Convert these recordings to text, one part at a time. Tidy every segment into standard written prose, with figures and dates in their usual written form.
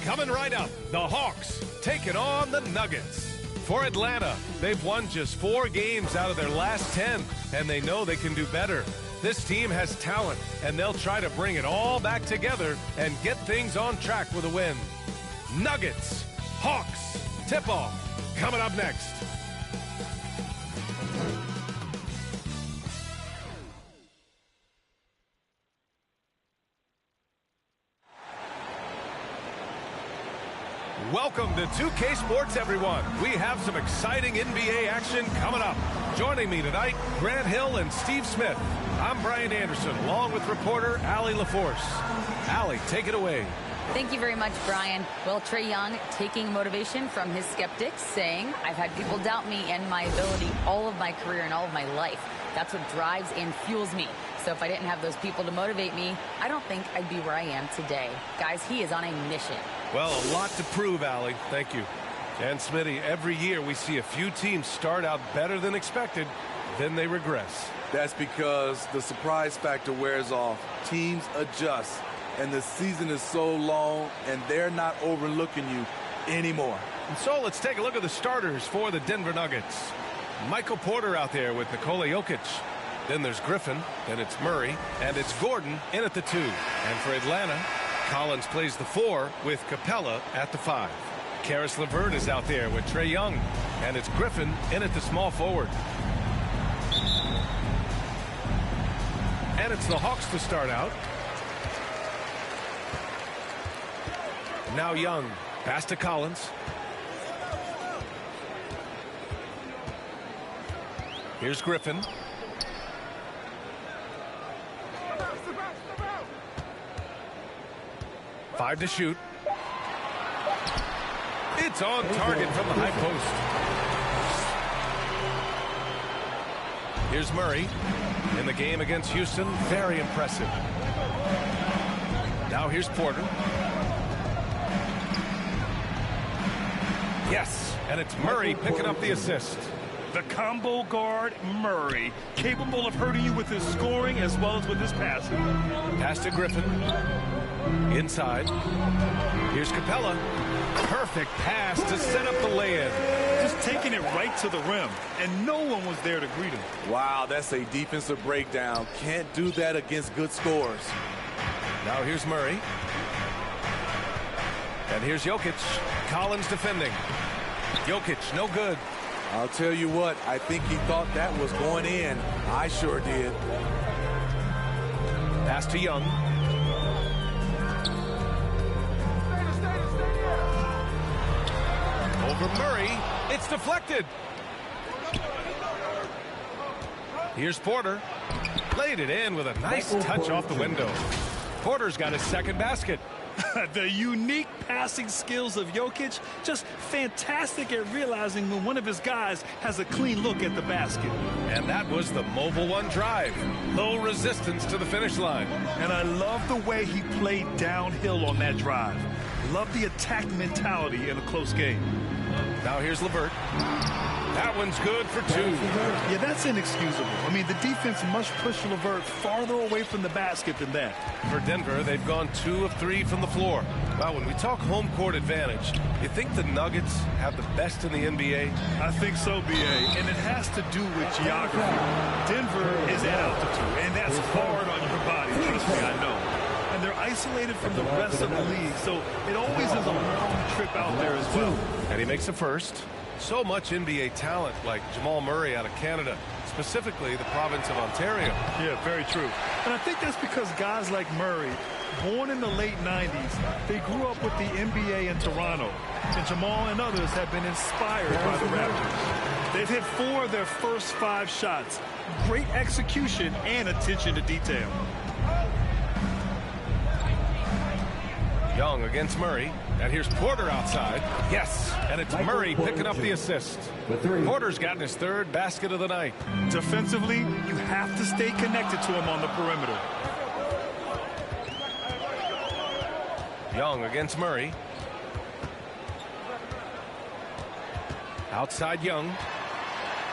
Coming right up, the Hawks taking on the Nuggets. For Atlanta, they've won just 4 games out of their last 10, and they know they can do better. This team has talent, and they'll try to bring it all back together and get things on track with a win. Nuggets, Hawks, tip-off, coming up next. Welcome to 2K Sports, everyone. We have some exciting NBA action coming up. Joining me tonight, Grant Hill and Steve Smith. I'm Brian Anderson, along with reporter Allie LaForce. Allie, take it away. Thank you very much, Brian. Well, Trae Young taking motivation from his skeptics, saying, I've had people doubt me and my ability all of my career and all of my life. That's what drives and fuels me. So if I didn't have those people to motivate me, I don't think I'd be where I am today. Guys, he is on a mission. Well, a lot to prove, Allie. Thank you. And Smitty, every year we see a few teams start out better than expected, then they regress. That's because the surprise factor wears off. Teams adjust, and the season is so long, and they're not overlooking you anymore. And so let's take a look at the starters for the Denver Nuggets. Michael Porter out there with Nikola Jokic. Then there's Griffin, then it's Murray, and it's Gordon in at the 2. And for Atlanta, Collins plays the 4 with Capella at the 5. Karis LeVert is out there with Trae Young, and it's Griffin in at the small forward. And it's the Hawks to start out. Now Young, pass to Collins. Here's Griffin. Five to shoot. It's on target from the high post. Here's Murray in the game against Houston. Very impressive. Now here's Porter. Yes, and it's Murray picking up the assist. The combo guard, Murray, capable of hurting you with his scoring as well as with his passing. Pass to Griffin. Inside. Here's Capella. Perfect pass to set up the lay-in. Just taking it right to the rim, and no one was there to greet him. Wow, that's a defensive breakdown. Can't do that against good scores. Now here's Murray. And here's Jokic. Collins defending. Jokic, no good. I'll tell you what, I think he thought that was going in. I sure did. Pass to Young. Over Murray. It's deflected. Here's Porter. Laid it in with a nice touch off the window. Porter's got his second basket. The unique passing skills of Jokic, just fantastic at realizing when one of his guys has a clean look at the basket. And that was the mobile one drive. Low resistance to the finish line. And I love the way he played downhill on that drive. Love the attack mentality in a close game. Now here's LeVert. That one's good for 2. Yeah, that's inexcusable. I mean, the defense must push LeVert farther away from the basket than that. For Denver, they've gone 2 of 3 from the floor. Wow, when we talk home court advantage, you think the Nuggets have the best in the NBA? I think so, B.A., and it has to do with geography. Denver is at altitude, and that's hard on your body. Trust me, I know. And they're isolated from the rest of the league, so it always is a long trip out there as well. And he makes a first. So much NBA talent like Jamal Murray out of Canada, specifically the province of Ontario. Yeah, very true. And I think that's because guys like Murray, born in the late 90s, they grew up with the NBA in Toronto. And Jamal and others have been inspired by the Raptors. They've hit 4 of their first 5 shots. Great execution and attention to detail. Young against Murray. And here's Porter outside. Yes, and it's Murray picking up the assist. Porter's gotten his 3rd basket of the night. Defensively, you have to stay connected to him on the perimeter. Young against Murray. Outside Young.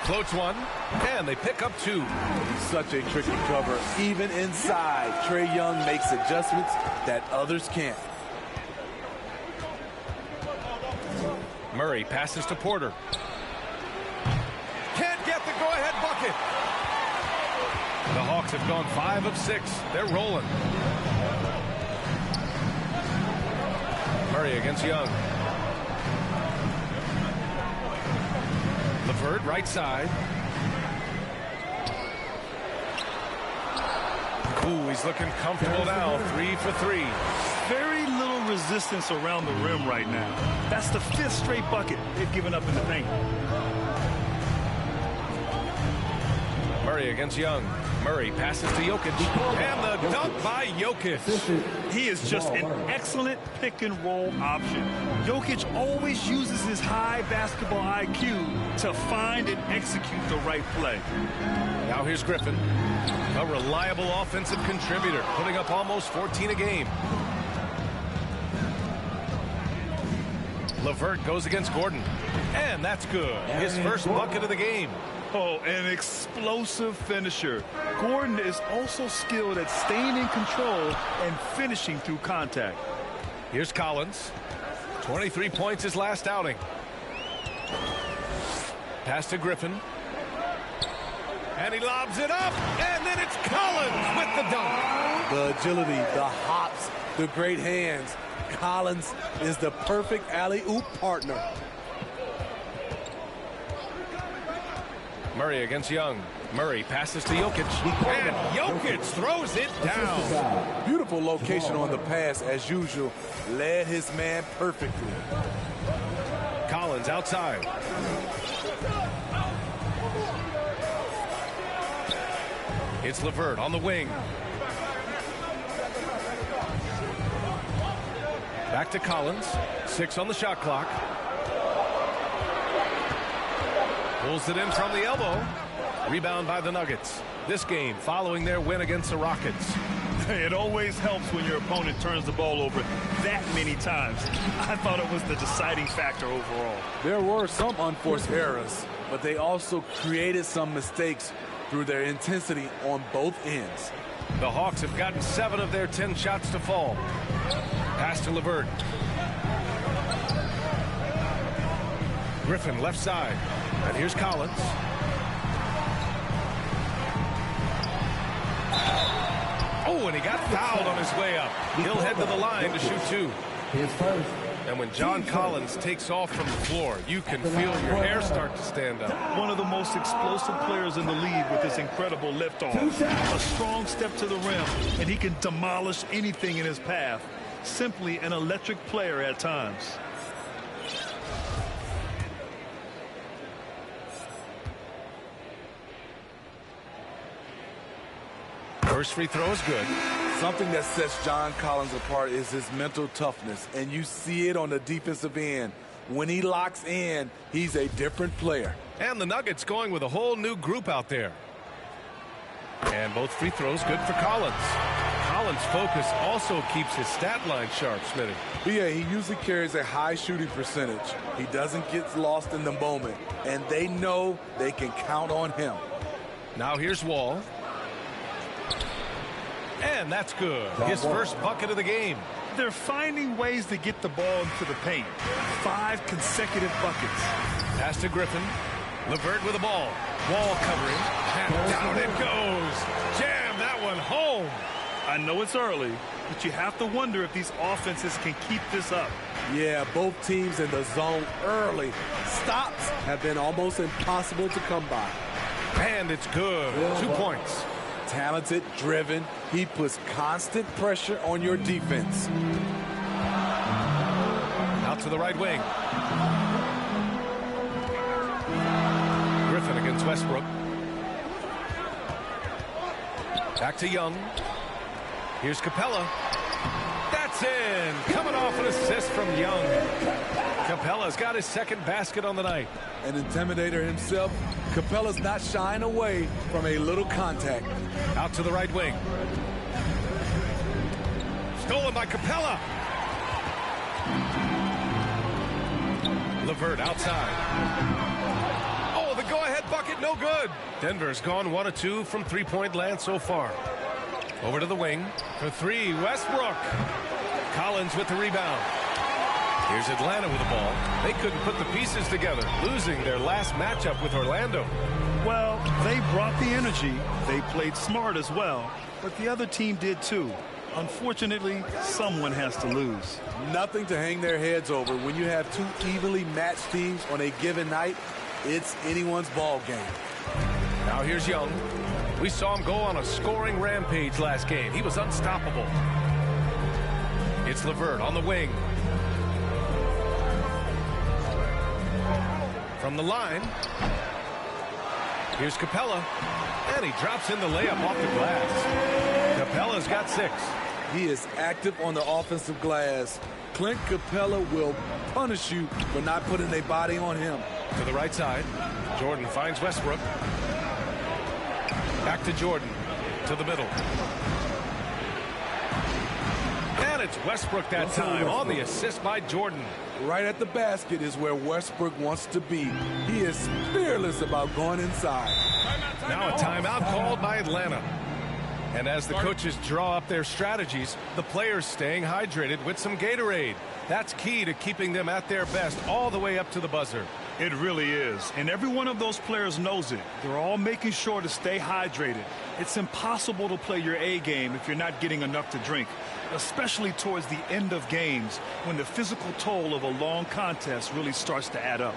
Floats one, and they pick up 2. Such a tricky cover. Even inside, Trae Young makes adjustments that others can't. Murray passes to Porter. Can't get the go-ahead bucket. The Hawks have gone 5 of 6. They're rolling. Murray against Young. LeVert right side. Ooh, he's looking comfortable now. 3 for 3. Very little resistance around the rim right now. That's the 5th straight bucket they've given up in the paint. Murray against Young. Murray passes to Jokic. And the dunk by Jokic. He is just an excellent pick-and-roll option. Jokic always uses his high basketball IQ to find and execute the right play. Now here's Griffin. A reliable offensive contributor, putting up almost 14 a game. LeVert goes against Gordon. And that's good. His first bucket of the game. Oh, an explosive finisher. Gordon is also skilled at staying in control and finishing through contact. Here's Collins. 23 points his last outing. Pass to Griffin. And he lobs it up. And then it's Collins with the dunk. The agility, the hops, the great hands. Collins is the perfect alley-oop partner. Murray against Young. Murray passes to Jokic. And Jokic throws it down. Beautiful location on the pass, as usual. Led his man perfectly. Collins outside. It's LeVert on the wing. Back to Collins. 6 on the shot clock. Pulls it in from the elbow. Rebound by the Nuggets. This game following their win against the Rockets. It always helps when your opponent turns the ball over that many times. I thought it was the deciding factor overall. There were some unforced errors, but they also created some mistakes through their intensity on both ends. The Hawks have gotten 7 of their 10 shots to fall. Pass to LeVert. Griffin left side. And here's Collins. Oh, and he got fouled on his way up. He'll head to the line to shoot 2. And when John Collins takes off from the floor, you can feel your hair start to stand up. One of the most explosive players in the league with his incredible liftoff. A strong step to the rim, and he can demolish anything in his path. Simply an electric player at times. First free throw is good. Something that sets John Collins apart is his mental toughness, and you see it on the defensive end. When he locks in, he's a different player. And the Nuggets going with a whole new group out there. And both free throws good for Collins. Collins' focus also keeps his stat line sharp, Smitty. Yeah, he usually carries a high shooting percentage. He doesn't get lost in the moment, and they know they can count on him. Now here's Wall. And that's good. His first bucket of the game. They're finding ways to get the ball into the paint. 5 consecutive buckets. Pass to Griffin. LeVert with the ball. Wall covering. And down it goes. Jam that one home. I know it's early, but you have to wonder if these offenses can keep this up. Yeah, both teams in the zone early. Stops have been almost impossible to come by. And it's good. 2 points. Talented, driven. He puts constant pressure on your defense. Out to the right wing. Griffin against Westbrook. Back to Young. Here's Capella. That's in. Coming off an assist from Young. Capella's got his second basket on the night. An intimidator himself, Capella's not shying away from a little contact. Out to the right wing. Stolen by Capella. LeVert outside. Oh, the go-ahead bucket, no good. Denver's gone 1 of 2 from three-point land so far. Over to the wing for 3, Westbrook. Collins with the rebound. Here's Atlanta with the ball. They couldn't put the pieces together, losing their last matchup with Orlando. Well, they brought the energy. They played smart as well, but the other team did too. Unfortunately, someone has to lose. Nothing to hang their heads over. When you have two evenly matched teams on a given night, it's anyone's ball game. Now here's Young. We saw him go on a scoring rampage last game. He was unstoppable. It's LeVert on the wing. From the line, here's Capella, and he drops in the layup off the glass. Capella's got 6. He is active on the offensive glass. Clint Capella will punish you for not putting a body on him. To the right side, Jordan finds Westbrook. Back to Jordan, to the middle. And it's Westbrook that time on the assist by Jordan. Right at the basket is where Westbrook wants to be. He is fearless about going inside. Now a timeout called by Atlanta. And as the coaches draw up their strategies, the players staying hydrated with some Gatorade. That's key to keeping them at their best all the way up to the buzzer. It really is. And every one of those players knows it. They're all making sure to stay hydrated. It's impossible to play your A game if you're not getting enough to drink, especially towards the end of games when the physical toll of a long contest really starts to add up.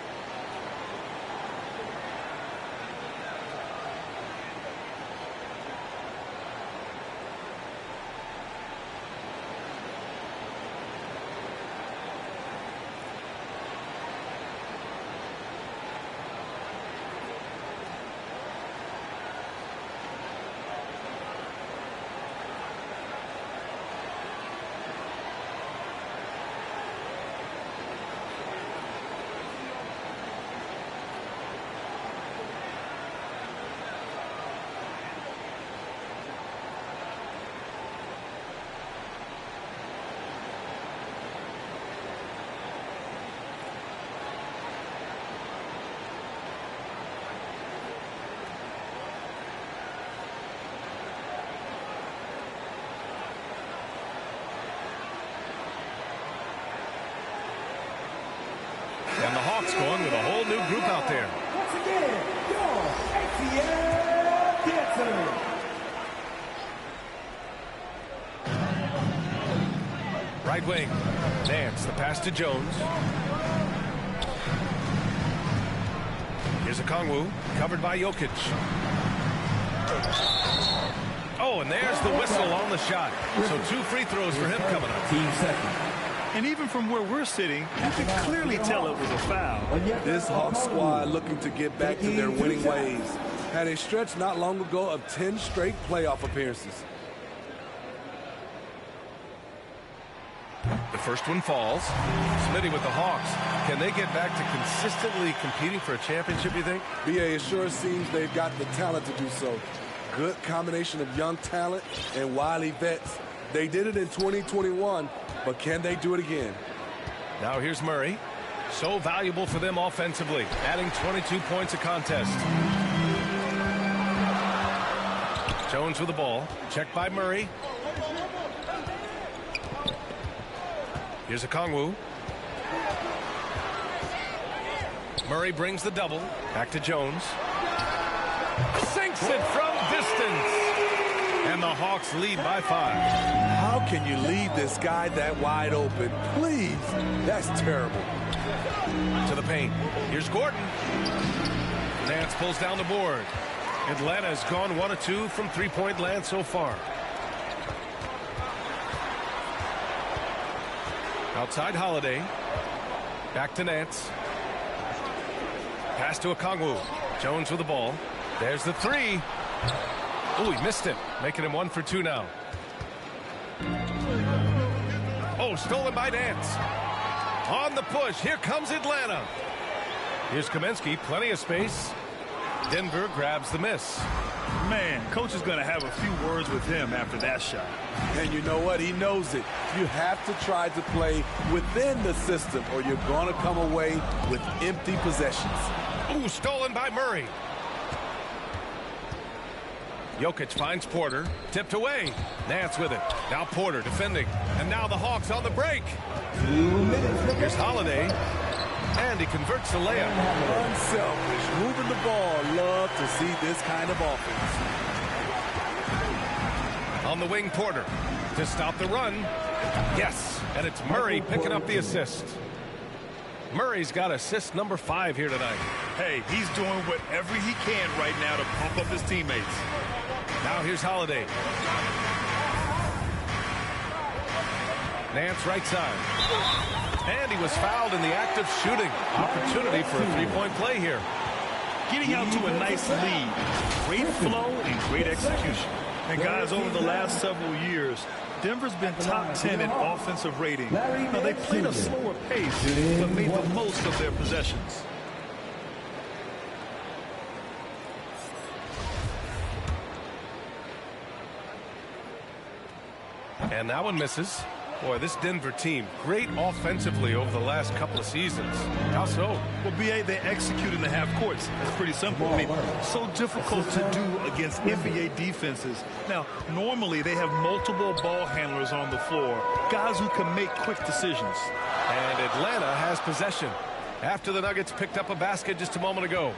And the Hawks going with a whole new group out there. Once again, your ATL dancer. Right wing. Nance, the pass to Jones. Here's a Kongwu, covered by Jokic. Oh, and there's the whistle on the shot. So 2 free throws for him coming up. Team second. And even from where we're sitting, you can clearly tell it was a foul. This Hawks squad looking to get back to their winning ways. Had a stretch not long ago of 10 straight playoff appearances. The first one falls. Smitty with the Hawks. Can they get back to consistently competing for a championship, you think? BA, it sure seems they've got the talent to do so. Good combination of young talent and wily vets. They did it in 2021, but can they do it again? Now here's Murray. So valuable for them offensively, adding 22 points a contest. Jones with the ball. Checked by Murray. Here's a Kongwu. Murray brings the double. Back to Jones. Sinks it from distance. And the Hawks lead by 5. How can you leave this guy that wide open? Please. That's terrible. To the paint. Here's Gordon. Nance pulls down the board. Atlanta has gone 1 of 2 from three-point land so far. Outside Holiday. Back to Nance. Pass to a Kongwu. Jones with the ball. There's the 3. Oh, he missed it, making him 1 for 2 now. Oh, stolen by Nance. On the push, here comes Atlanta. Here's Kaminsky, plenty of space. Denver grabs the miss. Man, coach is going to have a few words with him after that shot. And you know what? He knows it. You have to try to play within the system or you're going to come away with empty possessions. Ooh, stolen by Murray. Jokic finds Porter. Tipped away. Nance with it. Now Porter defending. And now the Hawks on the break. Here's Holiday. And he converts the layup. Unselfish. Moving the ball. Love to see this kind of offense. On the wing, Porter. To stop the run. Yes. And it's Murray picking up the assist. Murray's got assist number 5 here tonight. Hey, he's doing whatever he can right now to pump up his teammates. Now here's Holiday. Nance right side. And he was fouled in the act of shooting. Opportunity for a three-point play here. Getting out to a nice lead. Great flow and great execution. And guys, over the last several years, Denver's been top 10 in offensive rating. Now, they played a slower pace, but made the most of their possessions. And that one misses. Boy, this Denver team, great offensively over the last couple of seasons. How so? Well, BA, they execute in the half courts. That's pretty simple. I mean, so difficult to do against NBA defenses. Now, normally they have multiple ball handlers on the floor, guys who can make quick decisions. And Atlanta has possession after the Nuggets picked up a basket just a moment ago.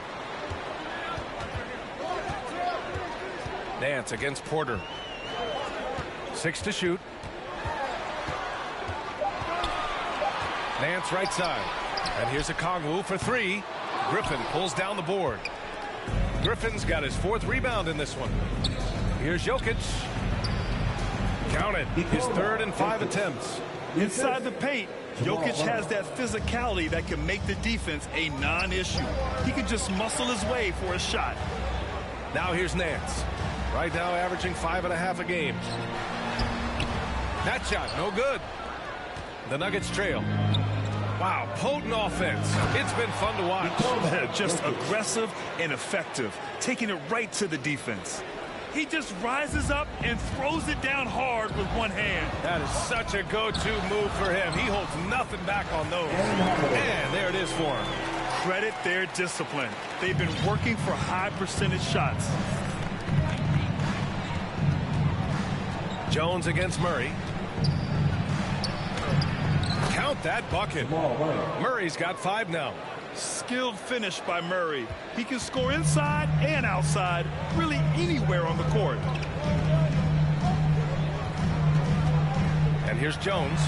Nance against Porter. 6 to shoot. Nance right side. And here's a Kongwu for 3. Griffin pulls down the board. Griffin's got his 4th rebound in this one. Here's Jokic. Count it. His 3rd and 5 attempts. Inside the paint, Jokic has that physicality that can make the defense a non-issue. He can just muscle his way for a shot. Now here's Nance. Right now averaging 5.5 a game. That shot, no good. The Nuggets trail. Wow, potent offense. It's been fun to watch. Just aggressive and effective, taking it right to the defense. He just rises up and throws it down hard with one hand. That is such a go-to move for him. He holds nothing back on those. And there it is for him. Credit their discipline. They've been working for high percentage shots. Jones against Murray. Count that bucket. Murray's got 5 now. Skilled finish by Murray. He can score inside and outside, really anywhere on the court. And here's Jones.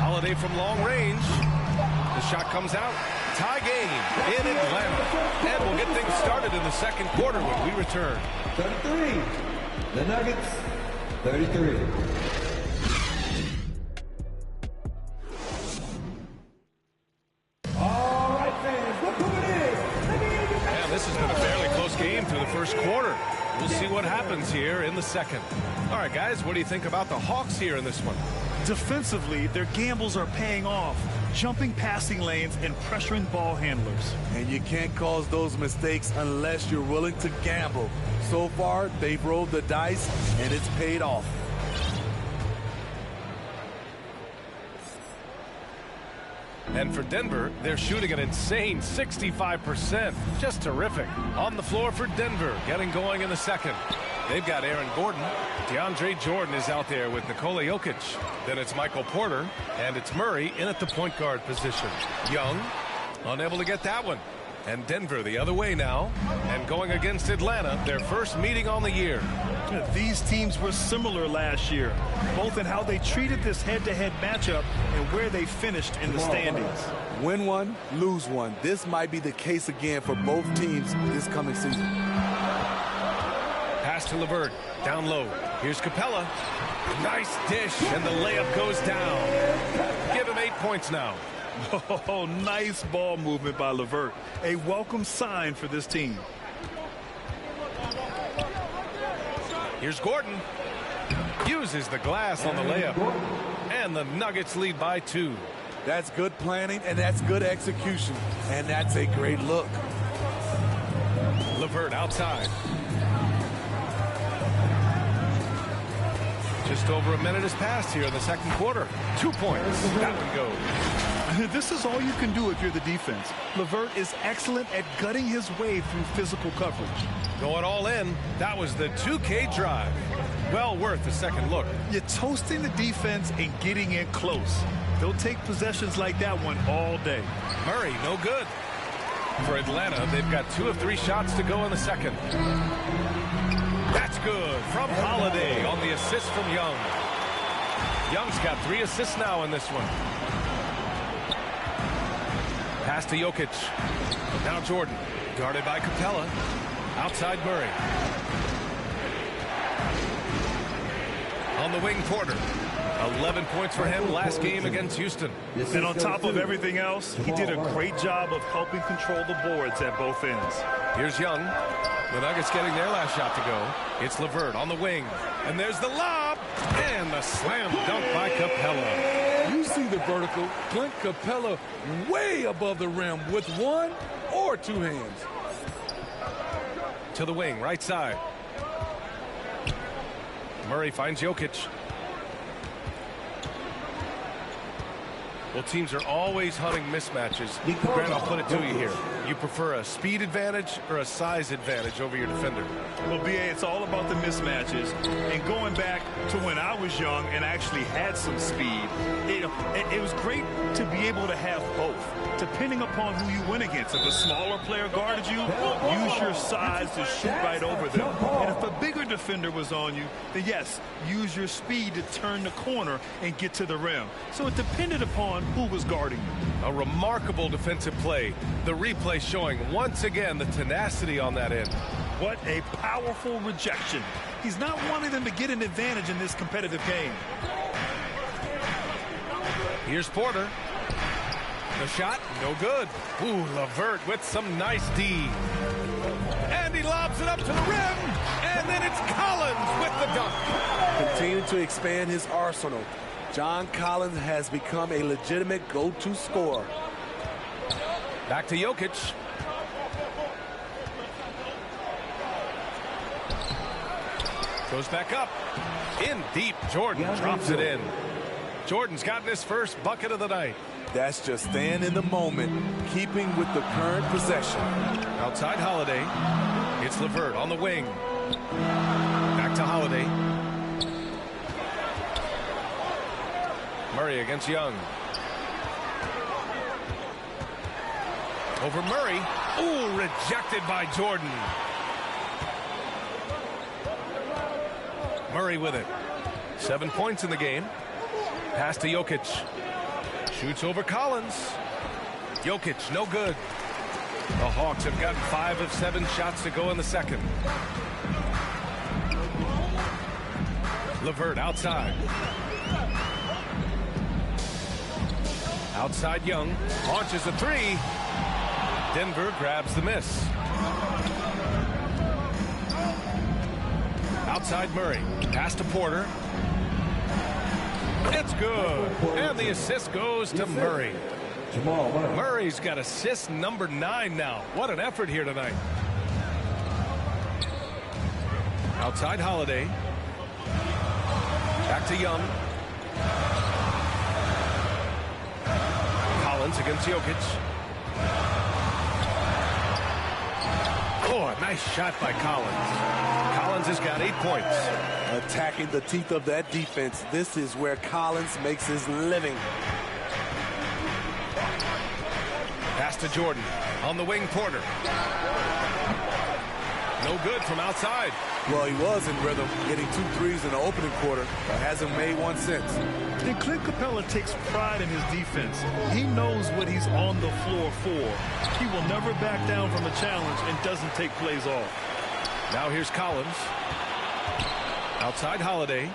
Holiday from long range. The shot comes out. Tie game in Atlanta. And we'll get things started in the second quarter when we return. 33. The Nuggets, 33. First quarter. We'll see what happens here in the second. All right, guys, what do you think about the Hawks here in this one? Defensively, their gambles are paying off, jumping passing lanes and pressuring ball handlers. And you can't cause those mistakes unless you're willing to gamble. So far, they've rolled the dice, and it's paid off. And for Denver, they're shooting an insane 65%. Just terrific. On the floor for Denver, getting going in the second. They've got Aaron Gordon. DeAndre Jordan is out there with Nikola Jokic. Then it's Michael Porter, and it's Murray in at the point guard position. Young, unable to get that one. And Denver the other way now. And going against Atlanta, their first meeting on the year. These teams were similar last year, both in how they treated this head-to-head matchup and where they finished in the standings. Win one, lose one. This might be the case again for both teams this coming season. Pass to LeVert, down low. Here's Capella. Nice dish, and the layup goes down. Give him 8 points now. Oh, nice ball movement by LeVert. A welcome sign for this team. Here's Gordon. Uses the glass on the layup. And the Nuggets lead by 2. That's good planning, and that's good execution. And that's a great look. LeVert outside. Just over a minute has passed here in the second quarter. 2 points. That one goes. This is all you can do if you're the defense. LeVert is excellent at gutting his way through physical coverage. Going all in, that was the 2K drive. Well worth a second look. You're toasting the defense and getting in close. They'll take possessions like that one all day. Murray, no good. For Atlanta, they've got 2 of 3 shots to go in the second. That's good from Holiday on the assist from Young. Young's got 3 assists now in this one. Pass to Jokic. Now Jordan, guarded by Capella. Outside Murray. On the wing, Porter. 11 points for him last game against Houston. And on top of everything else, he did a great job of helping control the boards at both ends. Here's Young. The Nuggets getting their last shot to go. It's LeVert on the wing. And there's the lob. And the slam dunk by Capella. You see the vertical. Clint Capella way above the rim with 1 or 2 hands. To the wing, right side. Murray finds Jokic. Well, teams are always hunting mismatches. Grant, I'll put it to you here. You prefer a speed advantage or a size advantage over your defender? Well, B.A., it's all about the mismatches. And going back to when I was young and actually had some speed, it was great to be able to have both, depending upon who you went against. If a smaller player guarded you, use your size to shoot right over them. And if a bigger defender was on you, then yes, use your speed to turn the corner and get to the rim. So it depended upon who was guarding you. A remarkable defensive play. The replay showing once again the tenacity on that end. What a powerful rejection. He's not wanting them to get an advantage in this competitive game. Here's Porter. The shot, no good. Ooh, LeVert with some nice D. And he lobs it up to the rim. And then it's Collins with the dunk. Continue to expand his arsenal. John Collins has become a legitimate go-to scorer. Back to Jokic. Goes back up. In deep. Jordan drops it in. Jordan's gotten his first bucket of the night. That's just staying in the moment, keeping with the current possession. Outside Holiday. It's LeVert on the wing. Back to Holiday. Murray against Young. Over Murray. Ooh, rejected by Jordan. Murray with it. 7 points in the game. Pass to Jokic. Shoots over Collins. Jokic, no good. The Hawks have gotten 5 of 7 shots to go in the second. LeVert outside. Outside Young. Launches a 3. Denver grabs the miss. Outside Murray. Pass to Porter. It's good. And the assist goes to Murray. Murray's got assist number 9 now. What an effort here tonight. Outside Holiday. Back to Young. Collins against Jokic. Oh, a nice shot by Collins. Collins has got 8 points. Attacking the teeth of that defense. This is where Collins makes his living. Pass to Jordan. On the wing, Porter. No good from outside. Well, he was in rhythm, getting 2 threes in the opening quarter, but hasn't made one since. And Clint Capella takes pride in his defense. He knows what he's on the floor for. He will never back down from a challenge and doesn't take plays off. Now here's Collins. Outside Holiday.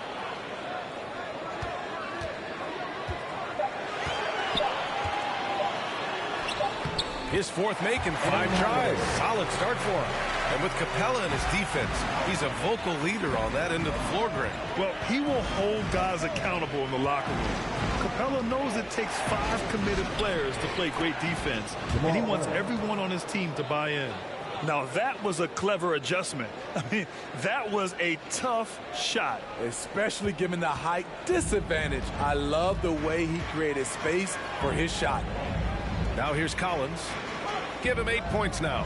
His 4th make in 5 tries. Solid start for him. And with Capella in his defense, he's a vocal leader on that end of the floor, Grant. Well, he will hold guys accountable in the locker room. Capella knows it takes 5 committed players to play great defense, and he wants everyone on his team to buy in. Now that was a clever adjustment. I mean, that was a tough shot. Especially given the height disadvantage. I love the way he created space for his shot. Now here's Collins. Give him 8 points now.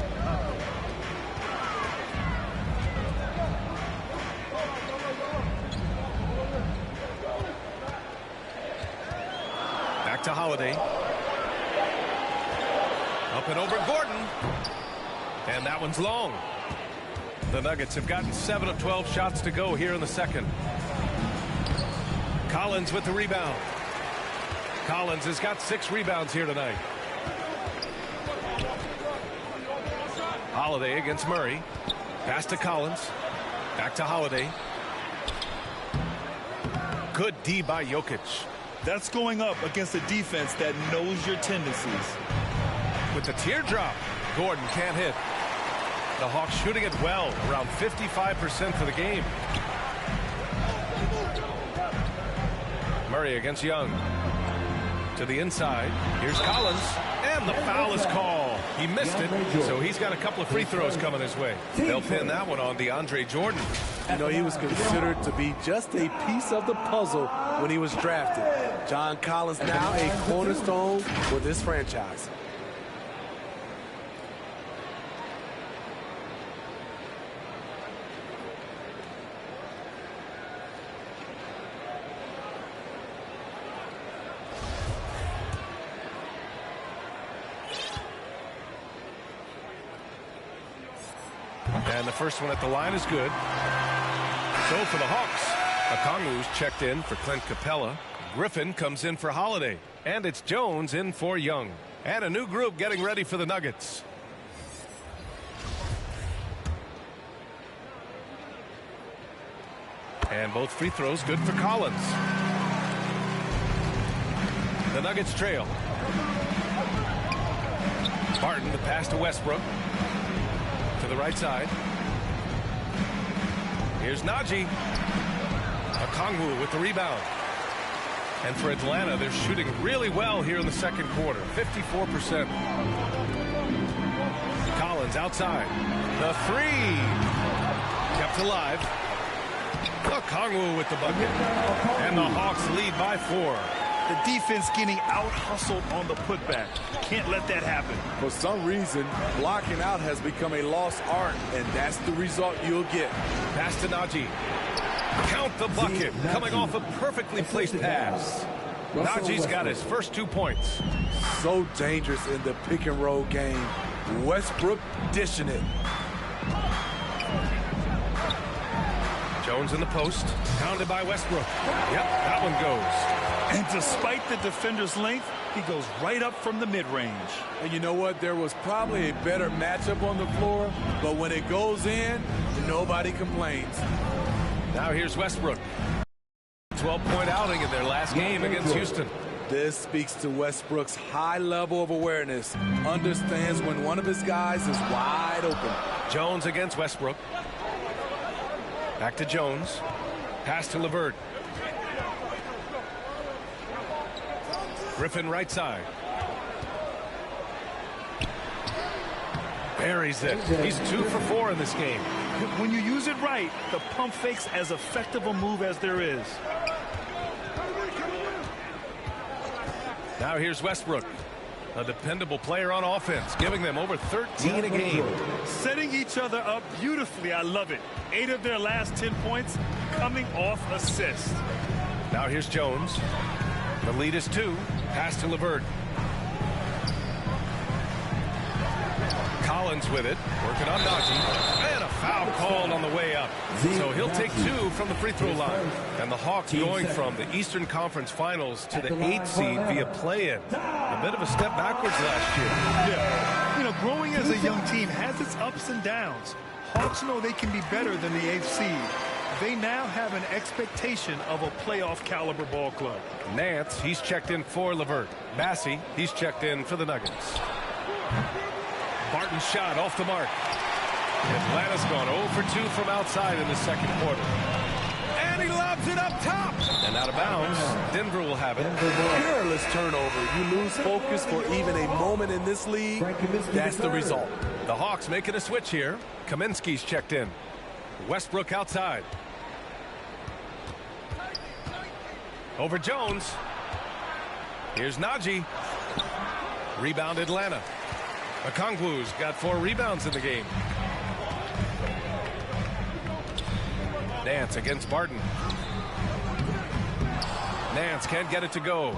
Back to Holiday. Up and over Gordon. And that one's long. The Nuggets have gotten 7 of 12 shots to go here in the second. Collins with the rebound. Collins has got 6 rebounds here tonight. Holiday against Murray. Pass to Collins. Back to Holiday. Good D by Jokic. That's going up against a defense that knows your tendencies. With the teardrop, Gordon can't hit. The Hawks shooting it well, around 55% for the game. Murray against Young. To the inside. Here's Collins. And the foul is called. He missed it, so he's got a couple of free throws coming his way. They'll pin that one on DeAndre Jordan. You know, he was considered to be just a piece of the puzzle when he was drafted. John Collins now a cornerstone for this franchise. And the first one at the line is good. So for the Hawks, Okongwu's checked in for Clint Capella. Griffin comes in for Holiday. And it's Jones in for Young. And a new group getting ready for the Nuggets. And both free throws good for Collins. The Nuggets trail. Barton the pass to Westbrook. To the right side. Here's Najee. Okongwu with the rebound. And for Atlanta, they're shooting really well here in the second quarter. 54%. Collins outside. The three. Kept alive. Okongwu with the bucket. And the Hawks lead by 4. The defense getting out-hustled on the putback. Can't let that happen. For some reason, blocking out has become a lost art, and that's the result you'll get. Pass to Najee. Count the bucket. Coming off a perfectly placed pass. Najee's got his first 2 points. So dangerous in the pick-and-roll game. Westbrook dishing it. Jones in the post. Pounded by Westbrook. Yep, that one goes. And despite the defender's length, he goes right up from the mid-range. And you know what? There was probably a better matchup on the floor, but when it goes in, nobody complains. Now here's Westbrook. 12-point outing in their last game against Houston. This speaks to Westbrook's high level of awareness. Understands when one of his guys is wide open. Jones against Westbrook. Back to Jones. Pass to LeVert. Griffin right side. Buries it. He's 2 for 4 in this game. When you use it right, the pump fake's as effective a move as there is. Now here's Westbrook. A dependable player on offense, giving them over 13 a game. Setting each other up beautifully. I love it. 8 of their last 10 points coming off assists. Now here's Jones. The lead is 2. Pass to LeVert. Collins with it. Working on Najee. And a foul called on the way up. So he'll take 2 from the free throw line. And the Hawks going from the Eastern Conference Finals to the 8th seed via play-in. A bit of a step backwards last year. Yeah. You know, growing as a young team has its ups and downs. Hawks know they can be better than the 8th seed. They now have an expectation of a playoff caliber ball club. Nance, he's checked in for LeVert. Massey, he's checked in for the Nuggets. Barton's shot off the mark. Atlanta's gone 0 for 2 from outside in the second quarter. And he lobs it up top. And out of bounds. Denver will have it. Careless turnover. You lose focus for even a moment in this league. That's the result. The Hawks making a switch here. Kaminsky's checked in. Westbrook outside. Over Jones. Here's Najee. Rebound Atlanta. Okongwu's got 4 rebounds in the game. Nance against Barton. Nance can't get it to go.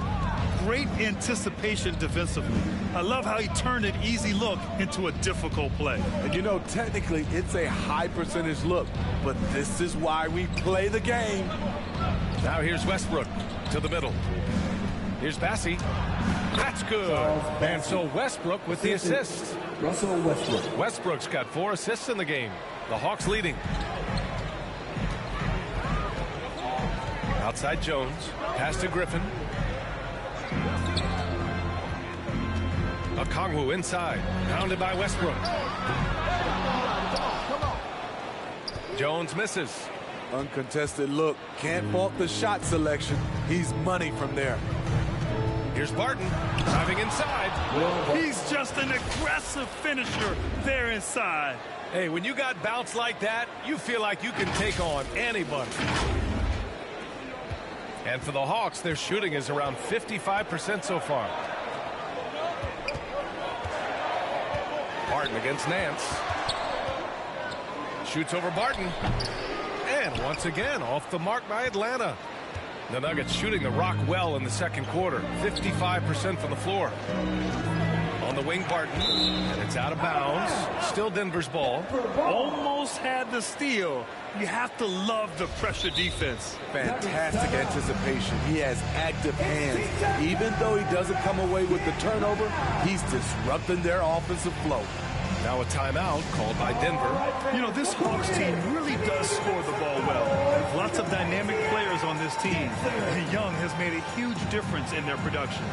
Great anticipation defensively. I love how he turned an easy look into a difficult play. And you know, technically, it's a high percentage look, but this is why we play the game. Now here's Westbrook to the middle. Here's Bassey. That's good. And so Westbrook with the assist. Russell Westbrook. Westbrook's got 4 assists in the game. The Hawks leading. Outside Jones. Pass to Griffin. Okongwu inside. Pounded by Westbrook. Jones misses. Uncontested look. Can't fault the shot selection. He's money from there. Here's Barton driving inside. He's just an aggressive finisher there inside. Hey, when you got bounce like that, you feel like you can take on anybody. And for the Hawks, their shooting is around 55% so far. Barton against Nance. Shoots over Barton. And once again, off the mark by Atlanta. The Nuggets shooting the rock well in the second quarter. 55% from the floor. On the wing, Barton. And it's out of bounds. Still Denver's ball. Almost had the steal. You have to love the pressure defense. Fantastic anticipation. He has active hands. Even though he doesn't come away with the turnover, he's disrupting their offensive flow. Now a timeout called by Denver. You know, this Hawks team really does score the ball well. Lots of dynamic players on this team. The young has made a huge difference in their production.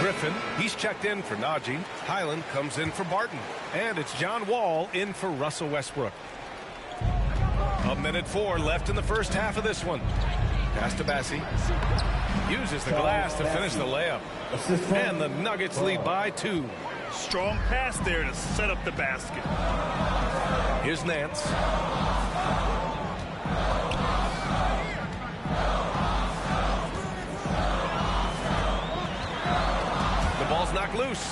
Griffin, he's checked in for Najee. Highland comes in for Barton. And it's John Wall in for Russell Westbrook. 1:04 left in the first half of this one. Pass to Bassey. Uses the glass to finish the layup. And the Nuggets lead by 2. Strong pass there to set up the basket. Here's Nance. Ball's knocked loose.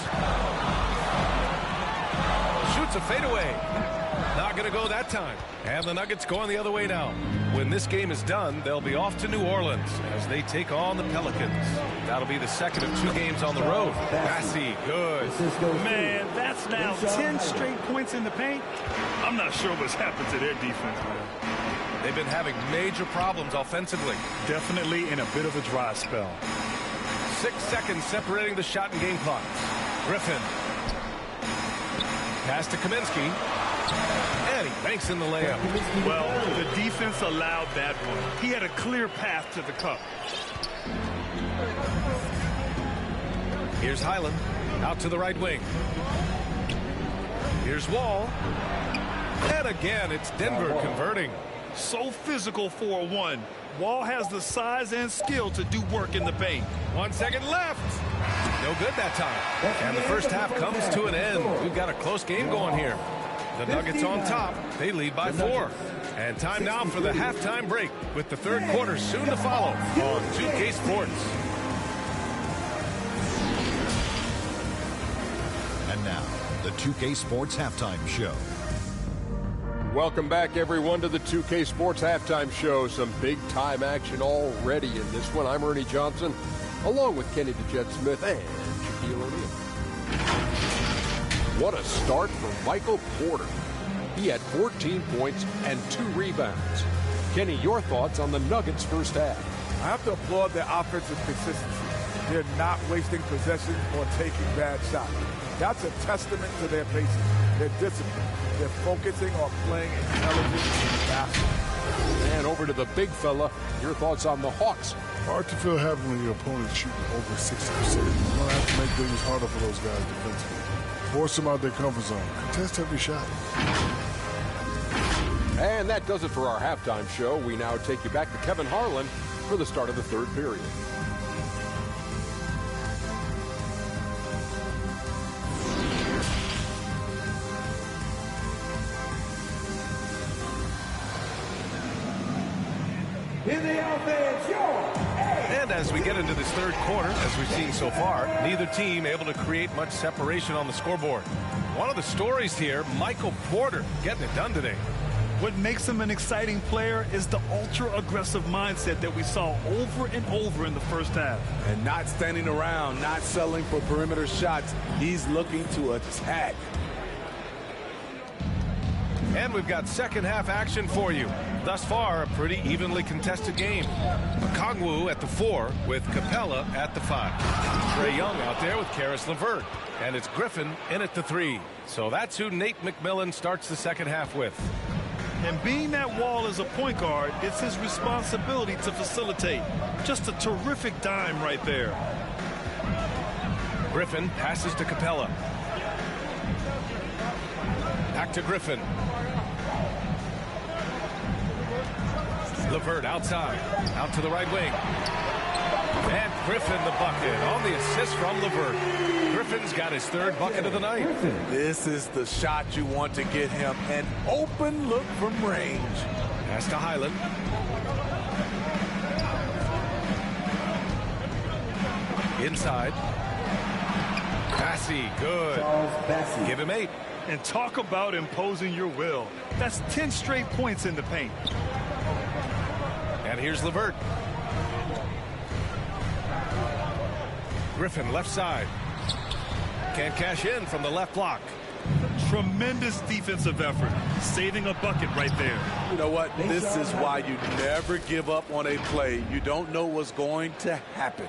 Shoots a fadeaway. Not going to go that time. And the Nuggets going the other way now. When this game is done, they'll be off to New Orleans as they take on the Pelicans. That'll be the second of 2 games on the road. Bassey, good. Man, that's now 10 straight points in the paint. I'm not sure what's happened to their defense, man. They've been having major problems offensively. Definitely in a bit of a dry spell. 6 seconds separating the shot and game clock. Griffin. Pass to Kaminsky. And he banks in the layup. Well, the defense allowed that one. He had a clear path to the cup. Here's Highland. Out to the right wing. Here's Wall. And again, it's Denver converting. So physical for a 1. Wall has the size and skill to do work in the paint. 1 second left. No good that time. And the first half comes to an end. We've got a close game going here. The Nuggets on top. They lead by 4. And time now for the halftime break with the third quarter soon to follow on 2K Sports. And now, the 2K Sports Halftime Show. Welcome back, everyone, to the 2K Sports Halftime Show. Some big-time action already in this one. I'm Ernie Johnson, along with Kenny the Jet Smith and Shaquille O'Neal. What a start for Michael Porter. He had 14 points and 2 rebounds. Kenny, your thoughts on the Nuggets' first half? I have to applaud their offensive consistency. They're not wasting possessions or taking bad shots. That's a testament to their patience, their discipline. They're focusing on playing intelligent basketball. And over to the big fella. Your thoughts on the Hawks? Hard to feel happy when your opponent's shooting over 60%. You're going to have to make things harder for those guys defensively. Force them out their comfort zone. Contest every shot. And that does it for our halftime show. We now take you back to Kevin Harlan for the start of the third period. And as we get into this third quarter, as we've seen so far, neither team able to create much separation on the scoreboard. One of the stories here, Michael Porter getting it done today. What makes him an exciting player is the ultra-aggressive mindset that we saw over and over in the first half. And not standing around, not settling for perimeter shots. He's looking to attack. And we've got second half action for you. Thus far, a pretty evenly contested game. Kongwu at the 4 with Capella at the 5. Trae Young out there with Karis LeVert. And it's Griffin in at the 3. So that's who Nate McMillan starts the second half with. And being that Wall as a point guard, it's his responsibility to facilitate. Just a terrific dime right there. Griffin passes to Capella. Back to Griffin. LeVert outside, out to the right wing. And Griffin the bucket on the assist from LeVert. Griffin's got his third bucket of the night. This is the shot you want to get him. An open look from range. Pass to Highland. Inside. Bassey, good. Give him 8. And talk about imposing your will. That's 10 straight points in the paint. And here's LeVert. Griffin left side. Can't cash in from the left block. Tremendous defensive effort. Saving a bucket right there. You know what? This is why you never give up on a play. You don't know what's going to happen.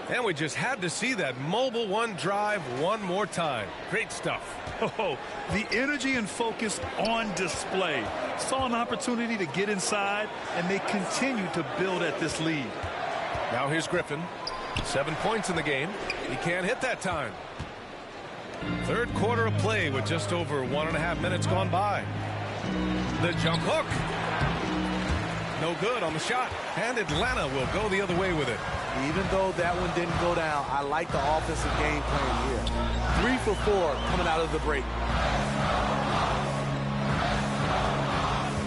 And we just had to see that mobile one drive one more time. Great stuff. Oh, the energy and focus on display. Saw an opportunity to get inside, and they continue to build at this lead. Now here's Griffin. 7 points in the game. He can't hit that time. Third quarter of play with just over 1.5 minutes gone by. The jump hook. No good on the shot. And Atlanta will go the other way with it. Even though that one didn't go down, I like the offensive game plan here. 3 for 4 coming out of the break.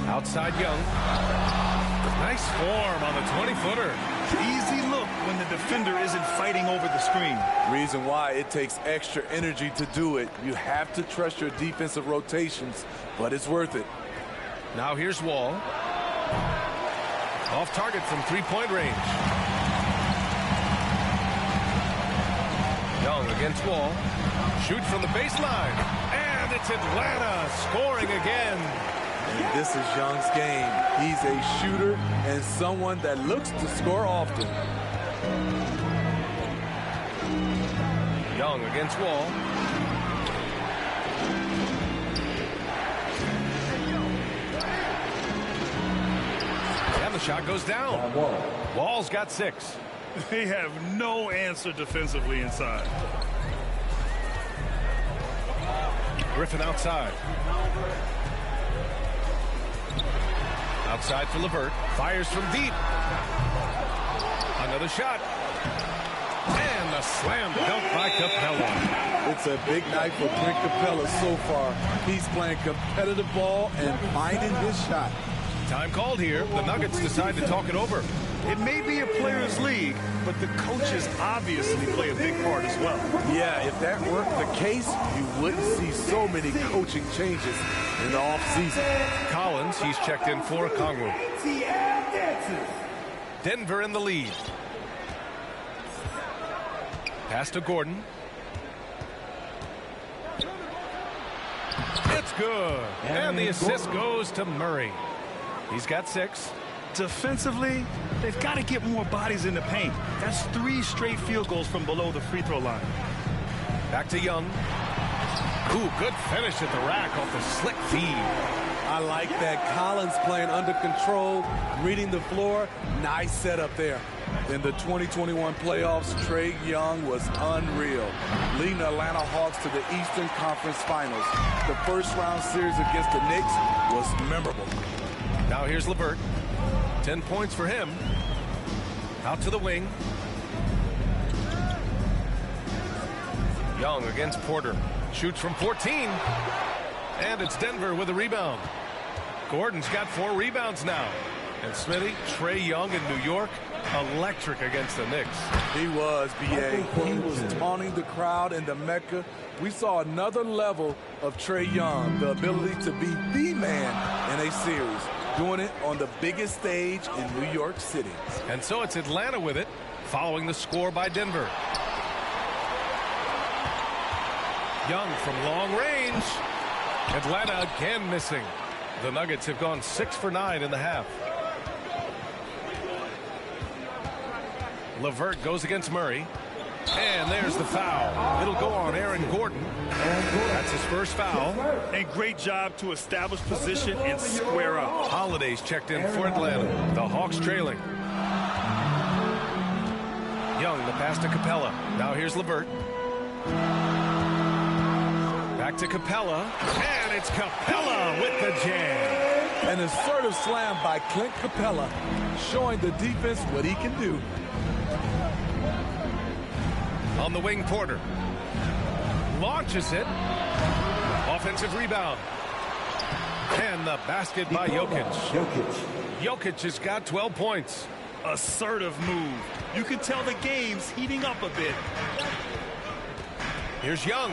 Outside Young. Nice form on the 20-footer. Easy look when the defender isn't fighting over the screen. Reason why it takes extra energy to do it. You have to trust your defensive rotations, but it's worth it. Now here's Wall. Off target from three-point range. Young against Wall. Shoot from the baseline. And it's Atlanta scoring again. And this is Young's game. He's a shooter and someone that looks to score often. Young against Wall. And the shot goes down. Wall's got 6. They have no answer defensively inside. Griffin outside. Outside for LeVert. Fires from deep. Another shot. And a slam dunk by Capella. It's a big night for Brent Capella so far. He's playing competitive ball and finding his shot. Time called here. The Nuggets decide to talk it over. It may be a players' league, but the coaches obviously play a big part as well. Yeah, if that weren't the case, you wouldn't see so many coaching changes in the offseason. Collins, he's checked in for Kongwu. Denver in the lead. Pass to Gordon. It's good. And the assist goes to Murray. He's got 6. Defensively, they've got to get more bodies in the paint. That's 3 straight field goals from below the free throw line. Back to Young. Ooh, good finish at the rack off the slick feed. I like that. Collins playing under control, reading the floor. Nice setup there. In the 2021 playoffs, Trae Young was unreal, leading the Atlanta Hawks to the Eastern Conference Finals. The first-round series against the Knicks was memorable. Now here's LeVert. 10 points for him. Out to the wing. Young against Porter. Shoots from 14. And it's Denver with a rebound. Gordon's got 4 rebounds now. And Smitty, Trae Young in New York, electric against the Knicks. He was, B.A. He was taunting the crowd in the Mecca. We saw another level of Trae Young, the ability to be the man in a series, doing it on the biggest stage in New York City. And so it's Atlanta with it, following the score by Denver. Young from long range. Atlanta again missing. The Nuggets have gone 6 for 9 in the half. LeVert goes against Murray. And there's the foul. It'll go on Aaron Gordon. That's his first foul. And great job to establish position and square up. Holiday's checked in for Atlanta. The Hawks trailing. Young, the pass to Capella. Now here's LeVert. Back to Capella. And it's Capella with the jam. An assertive slam by Clint Capella, showing the defense what he can do. On the wing, Porter launches it. Offensive rebound. And the basket by Jokic. Jokic has got 12 points. Assertive move. You can tell the game's heating up a bit. Here's Young.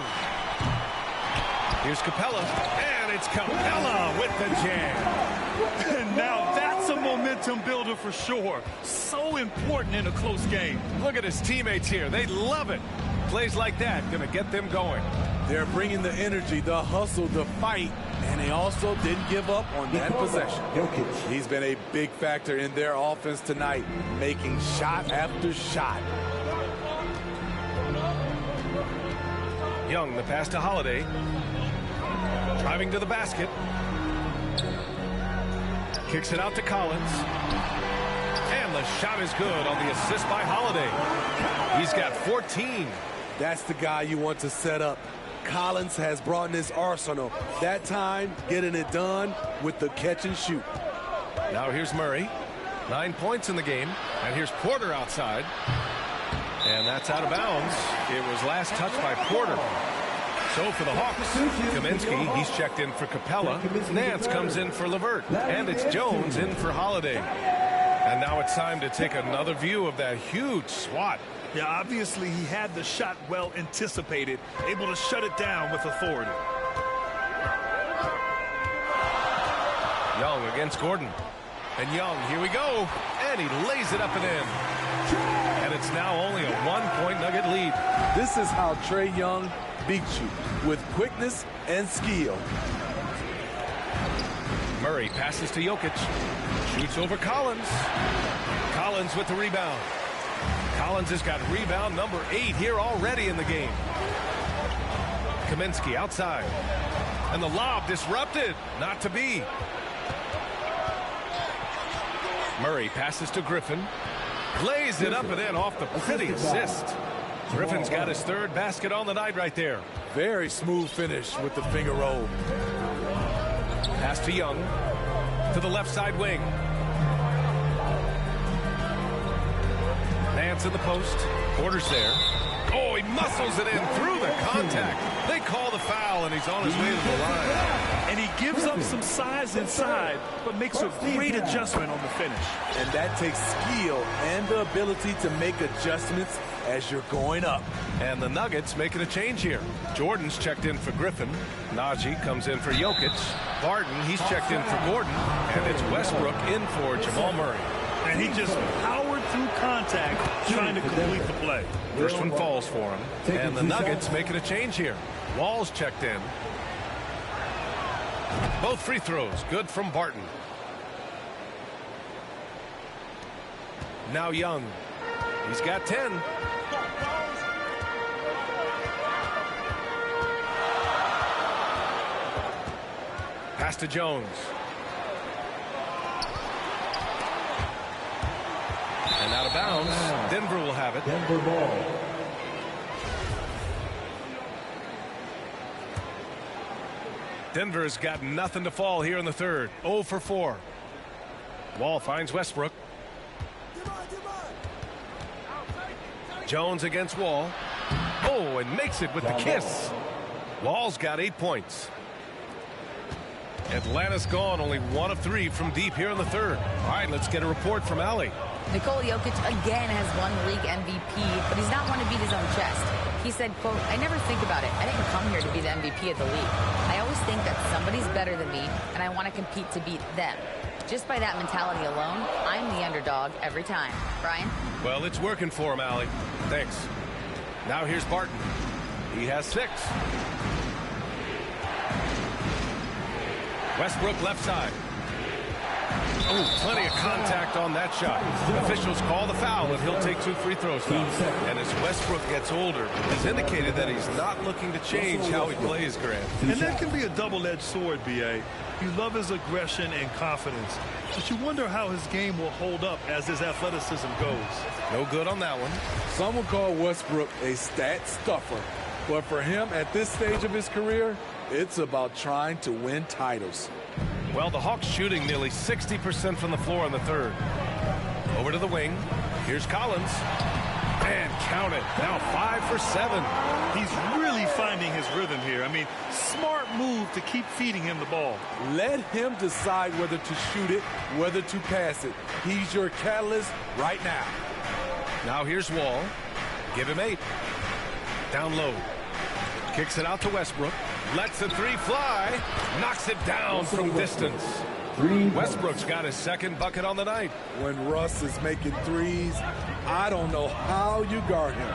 Here's Capella. And it's Capella with the jam. And now that's a momentum builder for sure. So important in a close game. Look at his teammates here. They love it. Plays like that going to get them going. They're bringing the energy, the hustle, the fight, and they also didn't give up on that possession. He's been a big factor in their offense tonight, making shot after shot. Young, the pass to Holiday. Driving to the basket. Kicks it out to Collins. And the shot is good on the assist by Holiday. He's got 14. That's the guy you want to set up. Collins has brought in his arsenal. That time, getting it done with the catch and shoot. Now here's Murray. 9 points in the game. And here's Porter outside. And that's out of bounds. It was last touched by Porter. So for the Hawks, Kaminsky, he's checked in for Capella. Nance comes in for LeVert. And it's Jones in for Holiday. And now it's time to take another view of that huge swat. Yeah, obviously he had the shot well anticipated, able to shut it down with authority. Young against Gordon. And Young, here we go. And he lays it up and in. And it's now only a 1-point Nugget lead. This is how Trae Young beats you, with quickness and skill. Murray passes to Jokic. Shoots over Collins. Collins with the rebound. Collins has got rebound number 8 here already in the game. Kaminsky outside. And the lob disrupted. Not to be. Murray passes to Griffin. Lays it up and in off the pretty assist. Griffin's got his 3rd basket on the night right there. Very smooth finish with the finger roll. Pass to Young. To the left side wing. Nance in the post. Porter's there. Oh, he muscles it in through the contact. They call the foul, and he's on his way to the line. And he gives up some size inside, but makes a great adjustment on the finish. And that takes skill and the ability to make adjustments as you're going up. And the Nuggets making a change here. Jordan's checked in for Griffin. Najee comes in for Jokic. Barton, he's checked in for Gordon. And it's Westbrook in for Jamal Murray. And he just powered through contact, trying to complete the play. First one falls for him. And the Nuggets making a change here. Wall's checked in. Both free throws good from Barton. Now Young. He's got 10. Pass to Jones. And out of bounds. Denver will have it. Denver ball. Denver has got nothing to fall here in the third. 0 for 4. Wall finds Westbrook. Jones against Wall. Oh, and makes it with the kiss. Wall's got 8 points. Atlanta's gone only 1 of 3 from deep here in the third. All right, let's get a report from Allie. Nikola Jokic again has won the league MVP, but he's not one to beat his own chest. He said, quote, "I never think about it. I didn't come here to be the MVP of the league. I always think that somebody's better than me, and I want to compete to beat them. Just by that mentality alone, I'm the underdog every time." Brian? Well, it's working for him, Allie. Thanks. Now here's Barton. He has 6. Westbrook left side. Oh, plenty of contact on that shot. Officials call the foul, and he'll take 2 free throws now. And as Westbrook gets older, he's indicated that he's not looking to change how he plays, Grant. And that can be a double-edged sword, B.A. You love his aggression and confidence, but you wonder how his game will hold up as his athleticism goes. No good on that one. Some would call Westbrook a stat stuffer, but for him at this stage of his career, it's about trying to win titles. Well, the Hawks shooting nearly 60% from the floor in the third. Over to the wing. Here's Collins. And count it. Now 5 for 7. He's really finding his rhythm here. I mean, smart move to keep feeding him the ball. Let him decide whether to shoot it, whether to pass it. He's your catalyst right now. Now here's Wall. Give him 8. Down low. Kicks it out to Westbrook. Lets the 3 fly. Knocks it down from distance. Westbrook's got his 2nd bucket on the night. When Russ is making threes, I don't know how you guard him.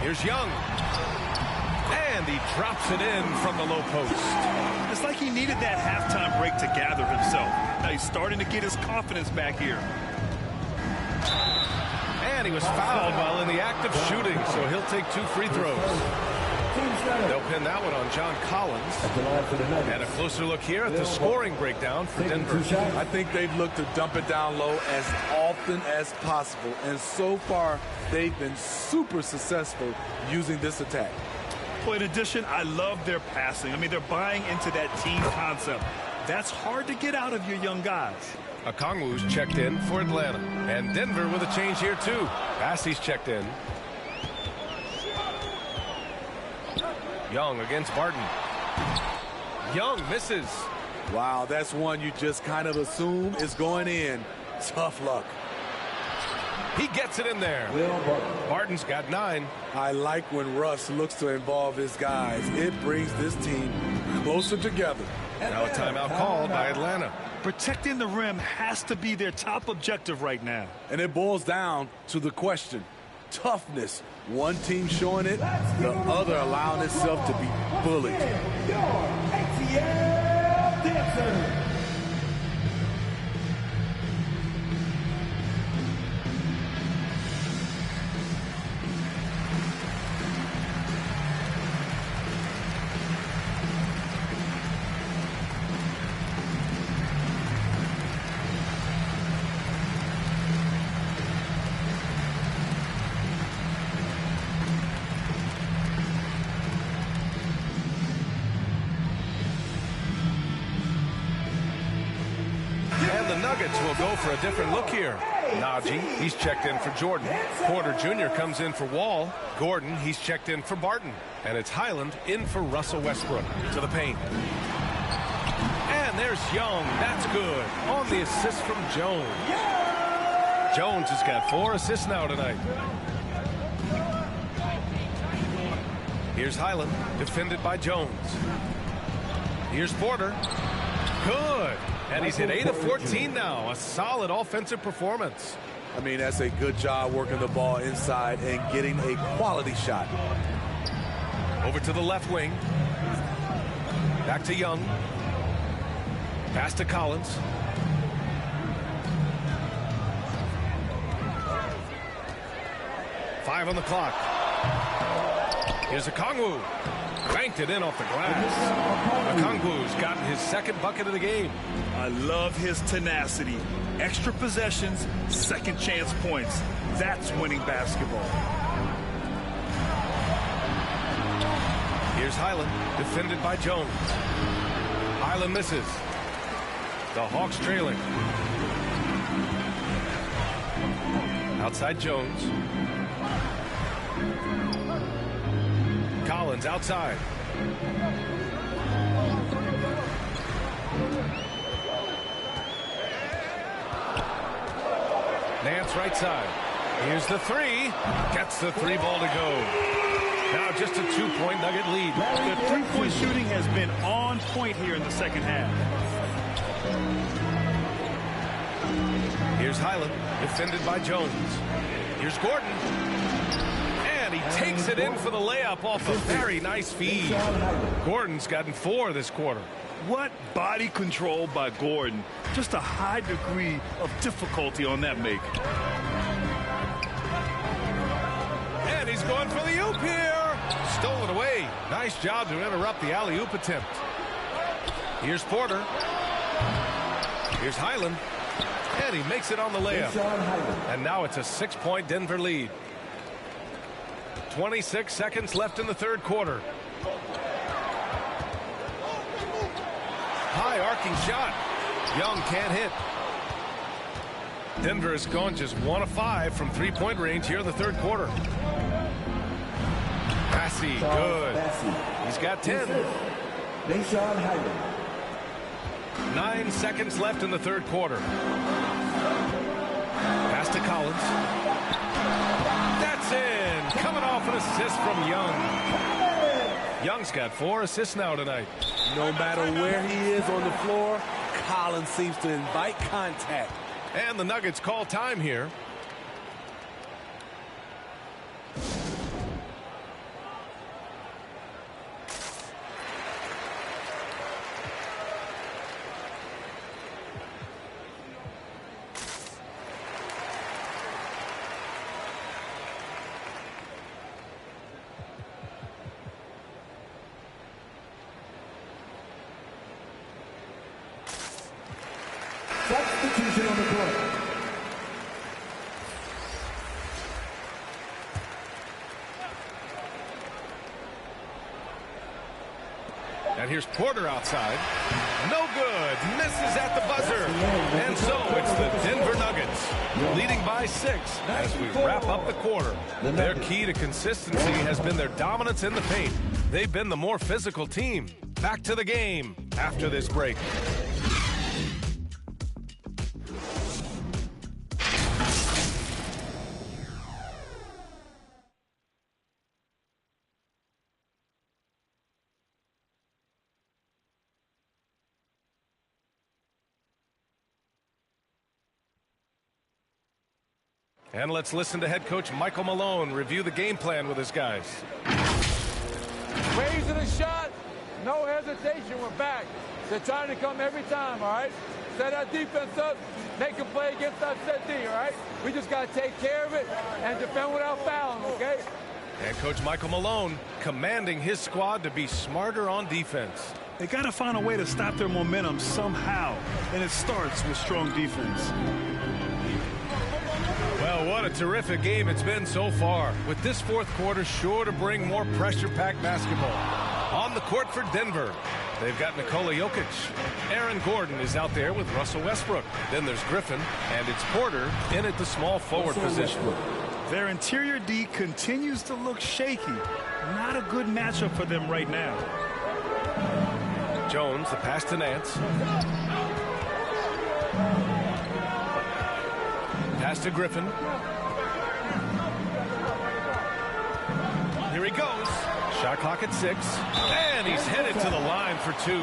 Here's Young. And he drops it in from the low post. It's like he needed that halftime break to gather himself. Now he's starting to get his confidence back here. And he was fouled while in the act of shooting, so he'll take 2 free throws. They'll pin that one on John Collins. And a closer look here at the scoring breakdown for Denver. I think they've looked to dump it down low as often as possible. And so far, they've been super successful using this attack. Well, in addition, I love their passing. I mean, they're buying into that team concept. That's hard to get out of your young guys. Okongwu's checked in for Atlanta. And Denver with a change here, too. Bassey's checked in. Young against Barton. Young misses. Wow, that's one you just kind of assume is going in. Tough luck. He gets it in there. Barton's got 9. I like when Russ looks to involve his guys. It brings this team closer together. Now a timeout called by Atlanta. Protecting the rim has to be their top objective right now. And it boils down to the question. Toughness. One team showing it, the other allowing itself to be bullied. Nuggets will go for a different look here. Najee, he's checked in for Jordan. Porter Jr. comes in for Wall. Gordon, he's checked in for Barton. And it's Highland in for Russell Westbrook. To the paint. And there's Young. That's good. On the assist from Jones. Jones has got 4 assists now tonight. Here's Highland, defended by Jones. Here's Porter. Good. And he's hit 8 of 14 now. A solid offensive performance. I mean, that's a good job working the ball inside and getting a quality shot. Over to the left wing. Back to Young. Pass to Collins. 5 on the clock. Here's Okongwu. Banked it in off the glass. Okongwu's gotten his second bucket of the game. I love his tenacity. Extra possessions, second chance points. That's winning basketball. Here's Highland, defended by Jones. Highland misses. The Hawks trailing. Outside Jones. Collins outside. Nance right side. Here's the three. Gets the three ball to go. Now just a 2-point Nugget lead. The three-point shooting has been on point here in the second half. Here's Highland, defended by Jones. Here's Gordon. And he takes it in for the layup off a very nice feed. Gordon's gotten 4 this quarter. What body control by Gordon. Just a high degree of difficulty on that make. And he's going for the oop here. Stolen away. Nice job to interrupt the alley-oop attempt. Here's Porter. Here's Highland. And he makes it on the layup. And now it's a 6-point Denver lead. 26 seconds left in the third quarter. High arcing shot. Young can't hit. Denver has gone just 1 of 5 from 3-point range here in the third quarter. Massey, good. He's got 10. 9 seconds left in the third quarter. Pass to Collins. That's in. Coming off an assist from Young. Young's got 4 assists now tonight. No matter where he is on the floor, Collins seems to invite contact. And the Nuggets call time here. Substitution on the court. And here's Porter outside. No good. Misses at the buzzer. And so it's the Denver Nuggets leading by 6 as we wrap up the quarter. Their key to consistency has been their dominance in the paint. They've been the more physical team. Back to the game after this break. And let's listen to head coach Michael Malone review the game plan with his guys. Raising the shot, no hesitation, we're back. They're trying to come every time, all right? Set our defense up, make a play against our set D, all right? We just got to take care of it and defend without fouling, okay? And Coach Michael Malone commanding his squad to be smarter on defense. They got to find a way to stop their momentum somehow, and it starts with strong defense. Well, what a terrific game it's been so far, with this fourth quarter sure to bring more pressure-packed basketball. On the court for Denver, they've got Nikola Jokic. Aaron Gordon is out there with Russell Westbrook. Then there's Griffin, and it's Porter in at the small forward position. Their interior D continues to look shaky. Not a good matchup for them right now. Jones, the pass to Nance. Pass to Griffin. Here he goes. Shot clock at 6. And he's headed to the line for 2.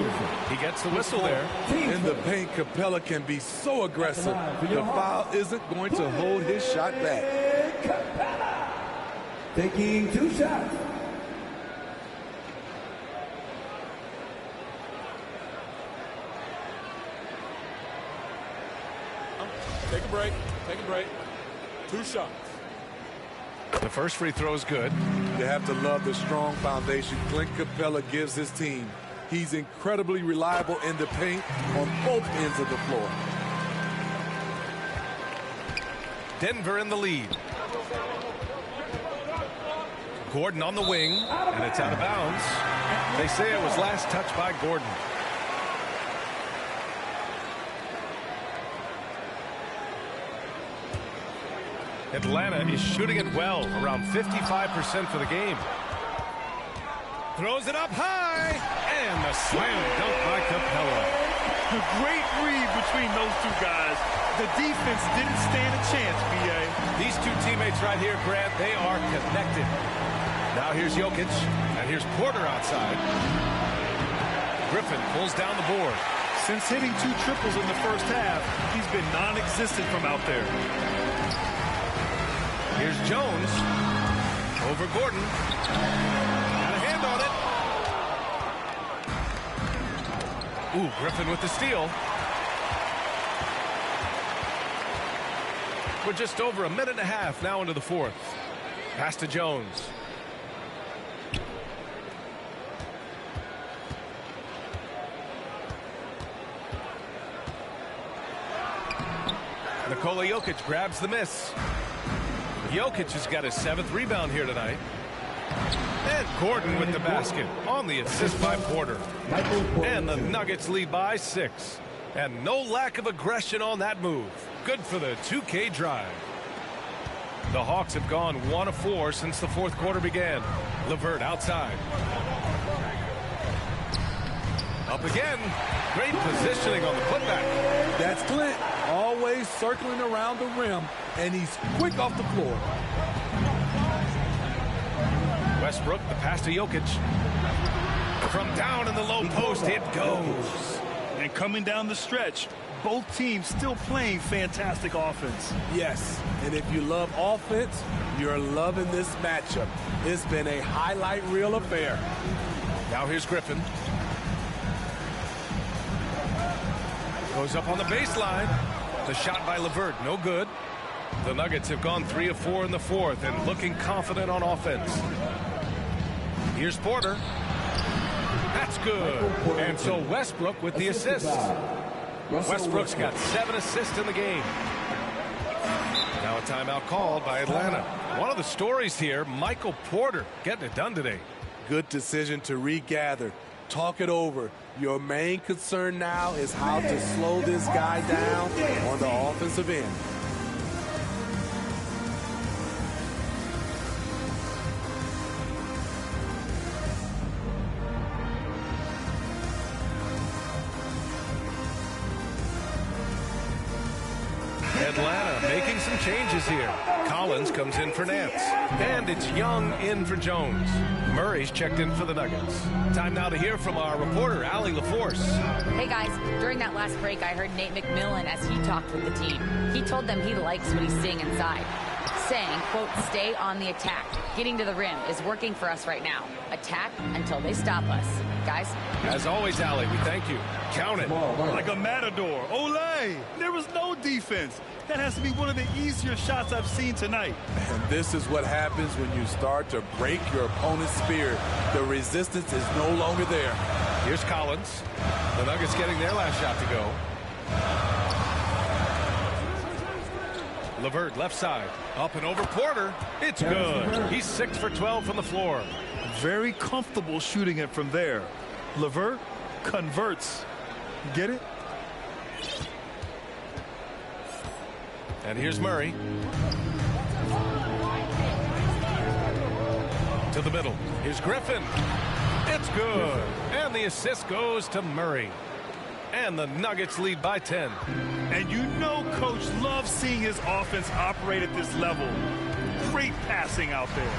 He gets the whistle there. In the paint, Capella can be so aggressive. The foul isn't going to hold his shot back. Capella taking 2 shots. Take a break. Take a break. 2 shots. The first free throw is good. You have to love the strong foundation Clint Capella gives his team. He's incredibly reliable in the paint on both ends of the floor. Denver in the lead. Gordon on the wing, and it's out of bounds. They say it was last touched by Gordon. Atlanta is shooting it well, around 55% for the game. Throws it up high, and the slam dunk by Capella. A great read between those two guys. The defense didn't stand a chance, B.A. These two teammates right here, Grant, they are connected. Now here's Jokic, and here's Porter outside. Griffin pulls down the board. Since hitting 2 triples in the first half, he's been non-existent from out there. Here's Jones over Gordon. Got a hand on it. Ooh, Griffin with the steal. We're just over a minute and a half now into the fourth. Pass to Jones. Nikola Jokic grabs the miss. Jokic has got his 7th rebound here tonight. And Gordon with the basket on the assist by Porter. And the Nuggets lead by 6. And no lack of aggression on that move. Good for the 2K drive. The Hawks have gone 1 of 4 since the fourth quarter began. LeVert outside. Up again. Great positioning on the putback. That's Clint, always circling around the rim, and he's quick off the floor. Westbrook, the pass to Jokic. From down in the low post, it goes. And coming down the stretch, both teams still playing fantastic offense. Yes, and if you love offense, you're loving this matchup. It's been a highlight reel affair. Now here's Griffin. Goes up on the baseline. The shot by LeVert, no good. The Nuggets have gone 3 of 4 in the fourth and looking confident on offense. Here's Porter. That's good. And so Westbrook with the assist. Westbrook's got 7 assists in the game. Now a timeout called by Atlanta. One of the stories here, Michael Porter getting it done today. Good decision to regather. Talk it over. Your main concern now is how to slow this guy down on the offensive end. Atlanta making some changes here. Collins comes in for Nance. And it's Young in for Jones. Murray's checked in for the Nuggets. Time now to hear from our reporter, Allie LaForce. Hey guys, during that last break, I heard Nate McMillan as he talked with the team. He told them he likes what he's seeing inside, saying, quote, stay on the attack. Getting to the rim is working for us right now. Attack until they stop us. Guys? As always, Allie, we thank you. Count it. Like a matador. Olay! There was no defense. That has to be one of the easier shots I've seen tonight. And this is what happens when you start to break your opponent's spirit. The resistance is no longer there. Here's Collins. The Nuggets getting their last shot to go. LeVert left side. Up and over Porter. It's good. He's 6 for 12 from the floor. Very comfortable shooting it from there. LeVert converts. Get it? And here's Murray. To the middle. Here's Griffin. It's good. And the assist goes to Murray. And the Nuggets lead by 10. And you know Coach loves seeing his offense operate at this level. Great passing out there.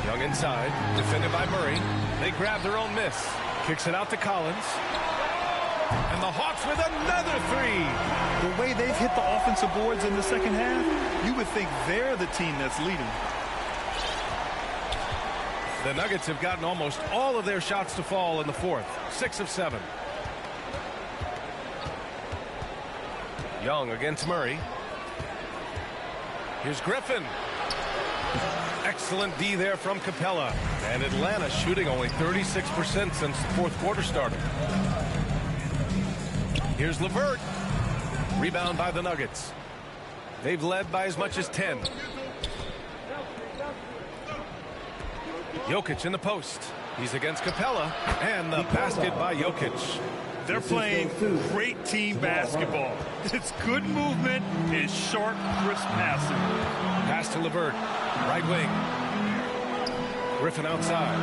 Young inside. Defended by Murray. They grab their own miss. Kicks it out to Collins. And the Hawks with another 3. The way they've hit the offensive boards in the second half, you would think they're the team that's leading. The Nuggets have gotten almost all of their shots to fall in the fourth. 6 of 7. Young against Murray. Here's Griffin. Excellent D there from Capella. And Atlanta shooting only 36% since the fourth quarter started. Here's LeVert. Rebound by the Nuggets. They've led by as much as 10. Jokic in the post. He's against Capella. And the basket by Jokic. They're playing great team basketball. It's good movement and sharp, crisp passing. Pass to LeVert. Right wing. Griffin outside.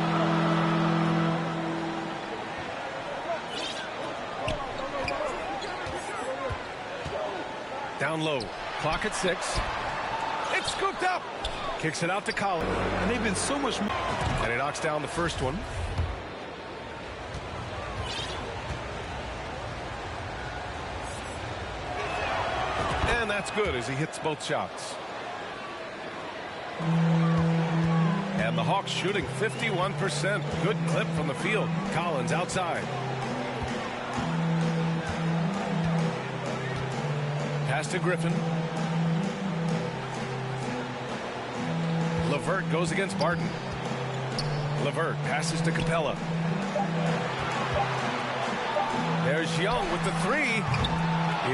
Down low. Clock at 6. It's scooped up. Kicks it out to Collins. And they've been so much more. And he knocks down the first one. And that's good as he hits both shots. And the Hawks shooting 51%. Good clip from the field. Collins outside. Pass to Griffin. LeVert goes against Barton. LeVert passes to Capella. There's Young with the 3.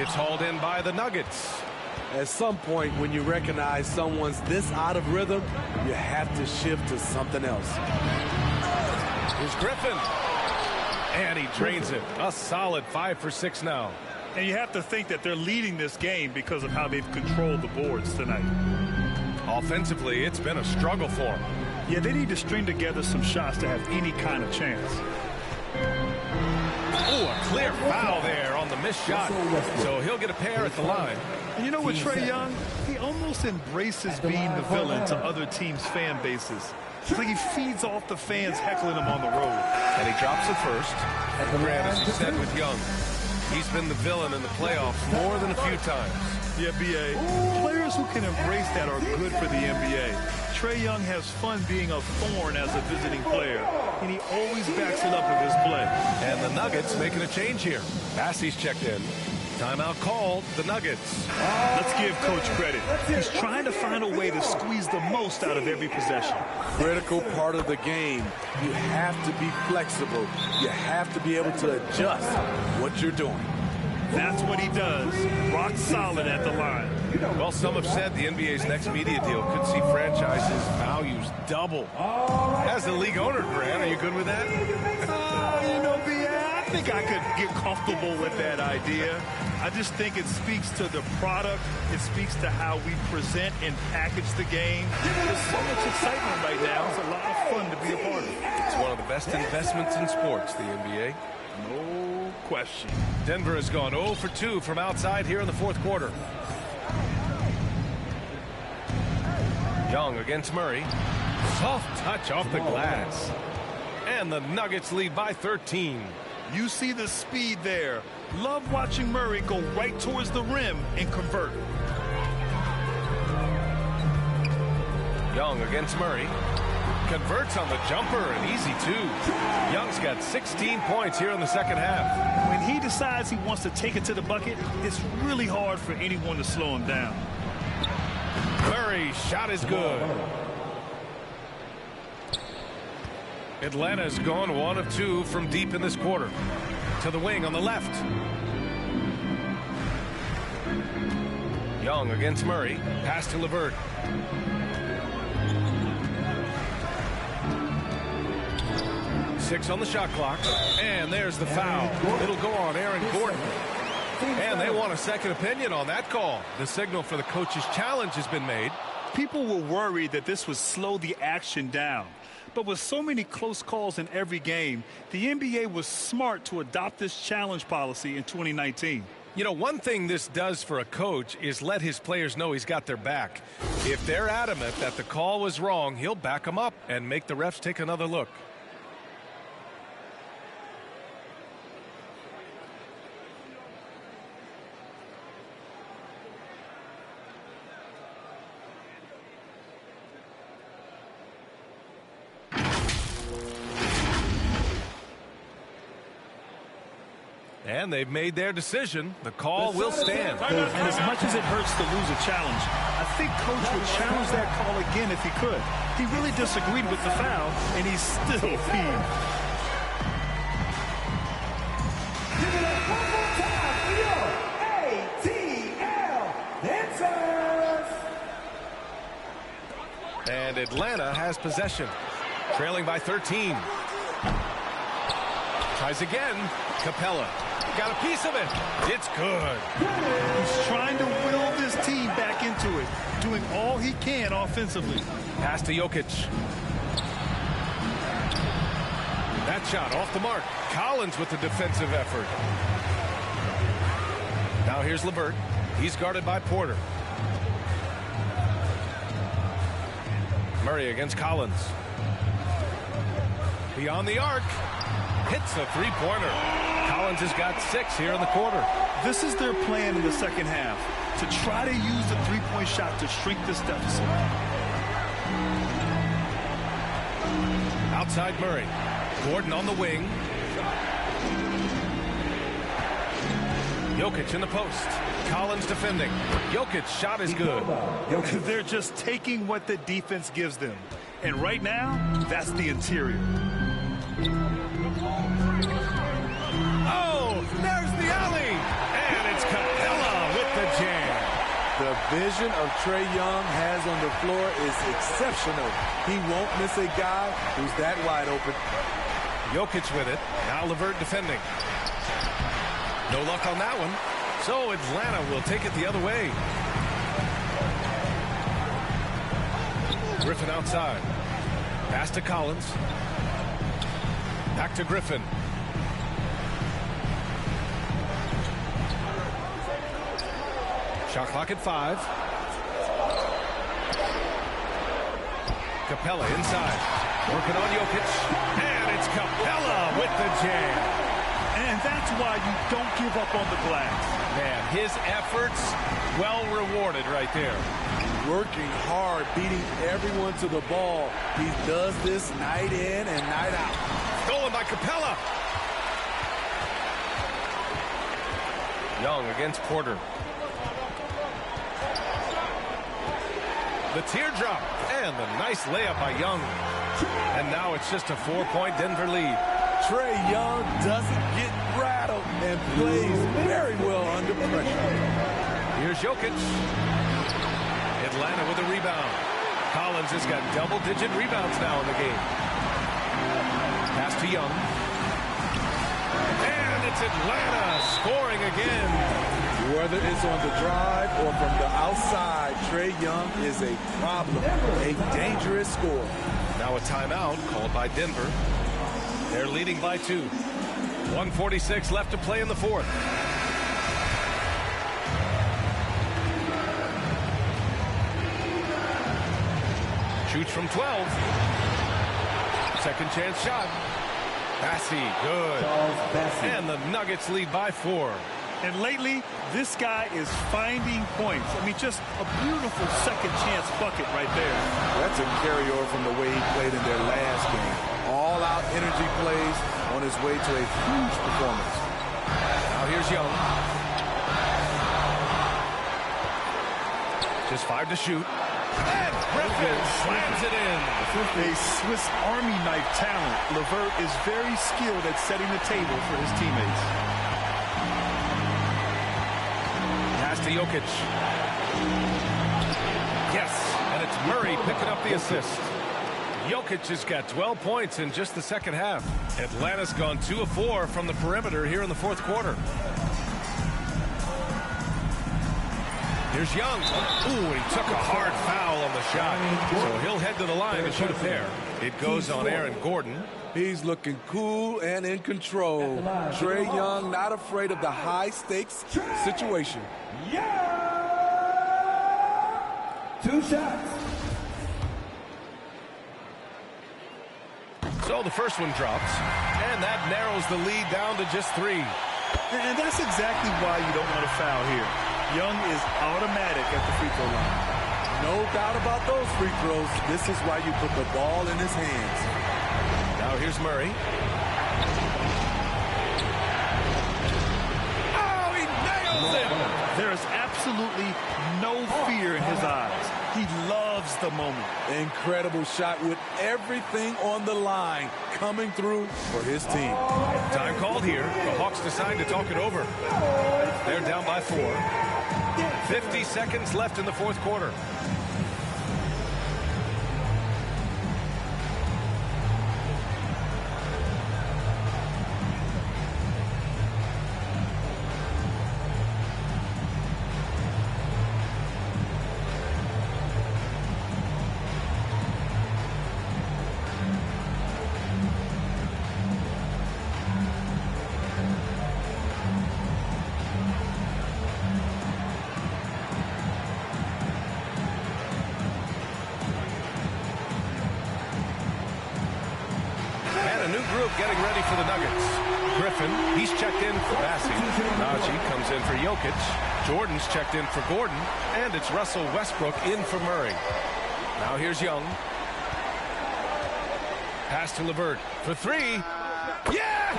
It's hauled in by the Nuggets. At some point, when you recognize someone's this out of rhythm, you have to shift to something else. Here's Griffin. And he drains it. A solid 5 for 6 now. And you have to think that they're leading this game because of how they've controlled the boards tonight. Offensively, it's been a struggle for them. Yeah, they need to string together some shots to have any kind of chance. Oh, a clear foul there on the missed shot. So he'll get a pair at the line. And you know what, Trae Young? He almost embraces being the villain to other teams' fan bases. It's like he feeds off the fans heckling him on the road. And he drops it first. Grant, as you said with Young, he's been the villain in the playoffs more than a few times. Yeah, B.A. Players who can embrace that are good for the NBA. Trae Young has fun being a thorn as a visiting player, and he always backs it up with his play. And the Nuggets making a change here. Bassey's checked in. Timeout called, the Nuggets. Let's give Coach credit. He's trying to find a way to squeeze the most out of every possession. Critical part of the game. You have to be flexible. You have to be able to adjust what you're doing. That's what he does. Rock solid at the line. Well, some have said the NBA's next media deal could see franchises' values double. As the league owner, Grant, are you good with that? You know, I think I could get comfortable with that idea. I just think it speaks to the product. It speaks to how we present and package the game. There's so much excitement right now. It's a lot of fun to be a part of. It's one of the best investments in sports, the NBA. No question. Denver has gone 0 for 2 from outside here in the fourth quarter. Young against Murray. Soft touch off the glass. And the Nuggets lead by 13. You see the speed there. Love watching Murray go right towards the rim and convert. Young against Murray. Converts on the jumper, and easy too. Young's got 16 points here in the second half. When he decides he wants to take it to the bucket, it's really hard for anyone to slow him down. Murray's shot is good. Atlanta's gone 1 of 2 from deep in this quarter. To the wing on the left. Young against Murray. Pass to LeVert. Six on the shot clock. And there's the foul. It'll go on Aaron Gordon. And they want a second opinion on that call. The signal for the coach's challenge has been made. People were worried that this would slow the action down. But with so many close calls in every game, the NBA was smart to adopt this challenge policy in 2019. You know, one thing this does for a coach is let his players know he's got their back. If they're adamant that the call was wrong, he'll back them up and make the refs take another look. And they've made their decision. The call will stand. And as much as it hurts to lose a challenge, I think Coach would challenge that call again if he could. He really disagreed with the foul, and he's still peeved. Give it up one more time for your ATL dancers. And Atlanta has possession, trailing by 13. Tries again. Capella got a piece of it. It's good. He's trying to will this team back into it, doing all he can offensively. Pass to Jokic. That shot off the mark. Collins with the defensive effort. Now here's LeVert. He's guarded by Porter. Murray against Collins. Beyond the arc. Hits a three-pointer. Collins has got 6 here in the quarter. This is their plan in the second half, to try to use the three-point shot to shrink this deficit. Outside Murray. Gordon on the wing. Jokic in the post. Collins defending. Jokic's shot is good. They're just taking what the defense gives them. And right now, that's the interior. Oh, there's the alley. And it's Capella with the jam. The vision of Trae Young has on the floor is exceptional. He won't miss a guy who's that wide open. Jokic with it. Now LeVert defending. No luck on that one. So Atlanta will take it the other way. Griffin outside. Pass to Collins. Back to Griffin. Shot clock at 5. Capella inside. Working on Jokic. And it's Capella with the jam. And that's why you don't give up on the glass. Man, his efforts well rewarded right there. Working hard, beating everyone to the ball. He does this night in and night out. Stolen by Capella. Young against Porter. The teardrop and the nice layup by Young. And now it's just a 4-point Denver lead. Trae Young doesn't get rattled and plays very well under pressure. Here's Jokic. Atlanta with a rebound. Collins has got double-digit rebounds now in the game. Pass to Young. And it's Atlanta scoring again. Whether it's on the drive or from the outside, Trae Young is a problem, a dangerous scorer. Now a timeout called by Denver. They're leading by 2. 1:46 left to play in the fourth. Shoots from 12. Second chance shot. Bassey, good. And the Nuggets lead by 4. And lately, this guy is finding points. I mean, just a beautiful second chance bucket right there. That's a carryover from the way he played in their last game. All-out energy plays on his way to a huge performance. Now here's Young. Just 5 to shoot. And Griffin slams it in. A Swiss Army knife talent. LeVert is very skilled at setting the table for his teammates. Pass to Jokic. Yes, and it's Murray picking up the assist. Jokic has got 12 points in just the second half. Atlanta's gone 2 of 4 from the perimeter here in the fourth quarter. Here's Young. Ooh, and he took a hard foul on the shot. So he'll head to the line and shoot a pair. It goes on Aaron Gordon. He's looking cool and in control. Trae Young not afraid of the high-stakes situation. Yeah! 2 shots. So the first one drops, and that narrows the lead down to just 3. And that's exactly why you don't want to foul here. Young is automatic at the free throw line. No doubt about those free throws. This is why you put the ball in his hands. Now here's Murray. There's absolutely no fear in his eyes. He loves the moment. Incredible shot with everything on the line coming through for his team. Time called here. The Hawks decide to talk it over. They're down by 4. 50 seconds left in the fourth quarter. Getting ready for the Nuggets. Griffin, he's checked in for Bassey. Najee comes in for Jokic. Jordan's checked in for Gordon. And it's Russell Westbrook in for Murray. Now here's Young. Pass to LeVert for 3. Yes!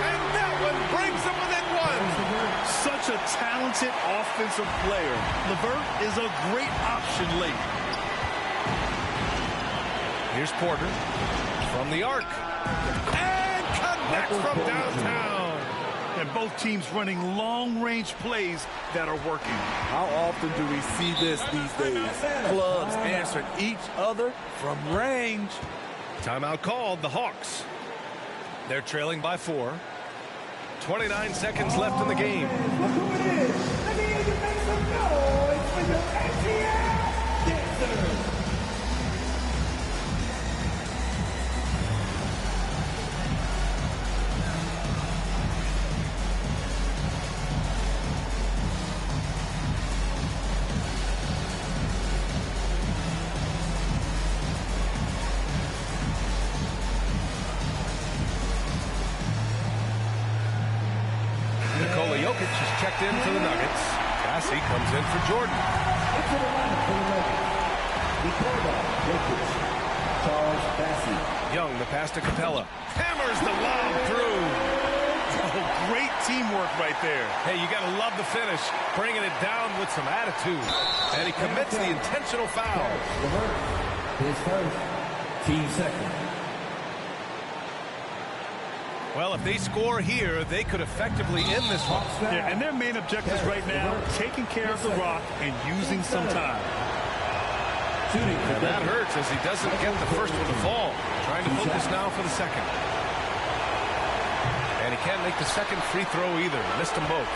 And that one brings them within 1. Such a talented offensive player. LeVert is a great option late. Here's Porter. From the arc. And connects from downtown. And both teams running long-range plays that are working. How often do we see this these days? Clubs answering each other from range. Timeout called, the Hawks. They're trailing by 4. 29 seconds left in the game. Look who it is. Let me hear you make some noise for your ATL dancers. Jokic is checked in for the Nuggets. Bassey comes in for Jordan. Into the lineup for the Nuggets. Jokic, Charles Bassey. Young, the pass to Capella. Hammers the lob through. Oh, great teamwork right there. Hey, you got to love the finish. Bringing it down with some attitude. And he commits the intentional foul. His first, team second. Well, if they score here, they could effectively end this one. Yeah, and their main objectives right now, taking care of the rock and using some time. And that hurts as he doesn't get the first one to fall. Trying to focus now for the second. And he can't make the second free throw either. Missed them both.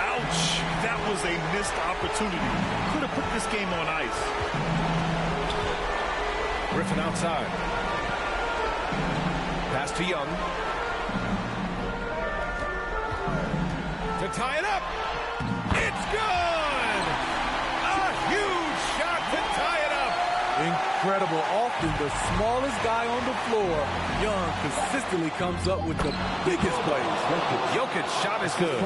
Ouch! That was a missed opportunity. Could have put this game on ice. Griffin outside. Pass to Young. To tie it up. It's good! A huge shot to tie it up. Incredible. Often the smallest guy on the floor, Young consistently comes up with the biggest plays. Jokic's shot is good.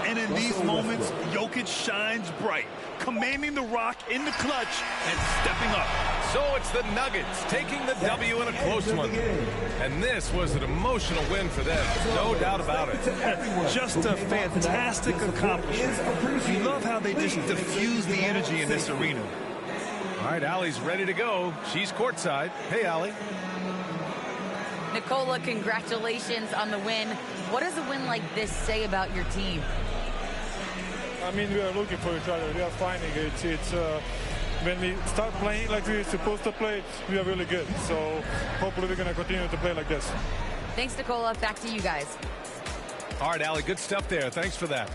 And in these moments, Jokic shines bright, commanding the rock in the clutch and stepping up. So it's the Nuggets taking the W in a close one. And this was an emotional win for them. No doubt about it. Just a fantastic accomplishment. You love how they just diffuse the energy in this arena. All right, Allie's ready to go. She's courtside. Hey, Allie. Nicola, congratulations on the win. What does a win like this say about your team? I mean, we are looking for each other. We are finding it. It's when we start playing like we're supposed to play, we are really good. So hopefully we're going to continue to play like this. Thanks, Nicola. Back to you guys. All right, Allie, good stuff there. Thanks for that.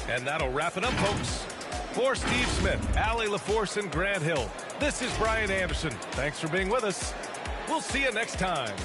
And that'll wrap it up, folks. For Steve Smith, Allie LaForce, and Grant Hill, this is Brian Anderson. Thanks for being with us. We'll see you next time.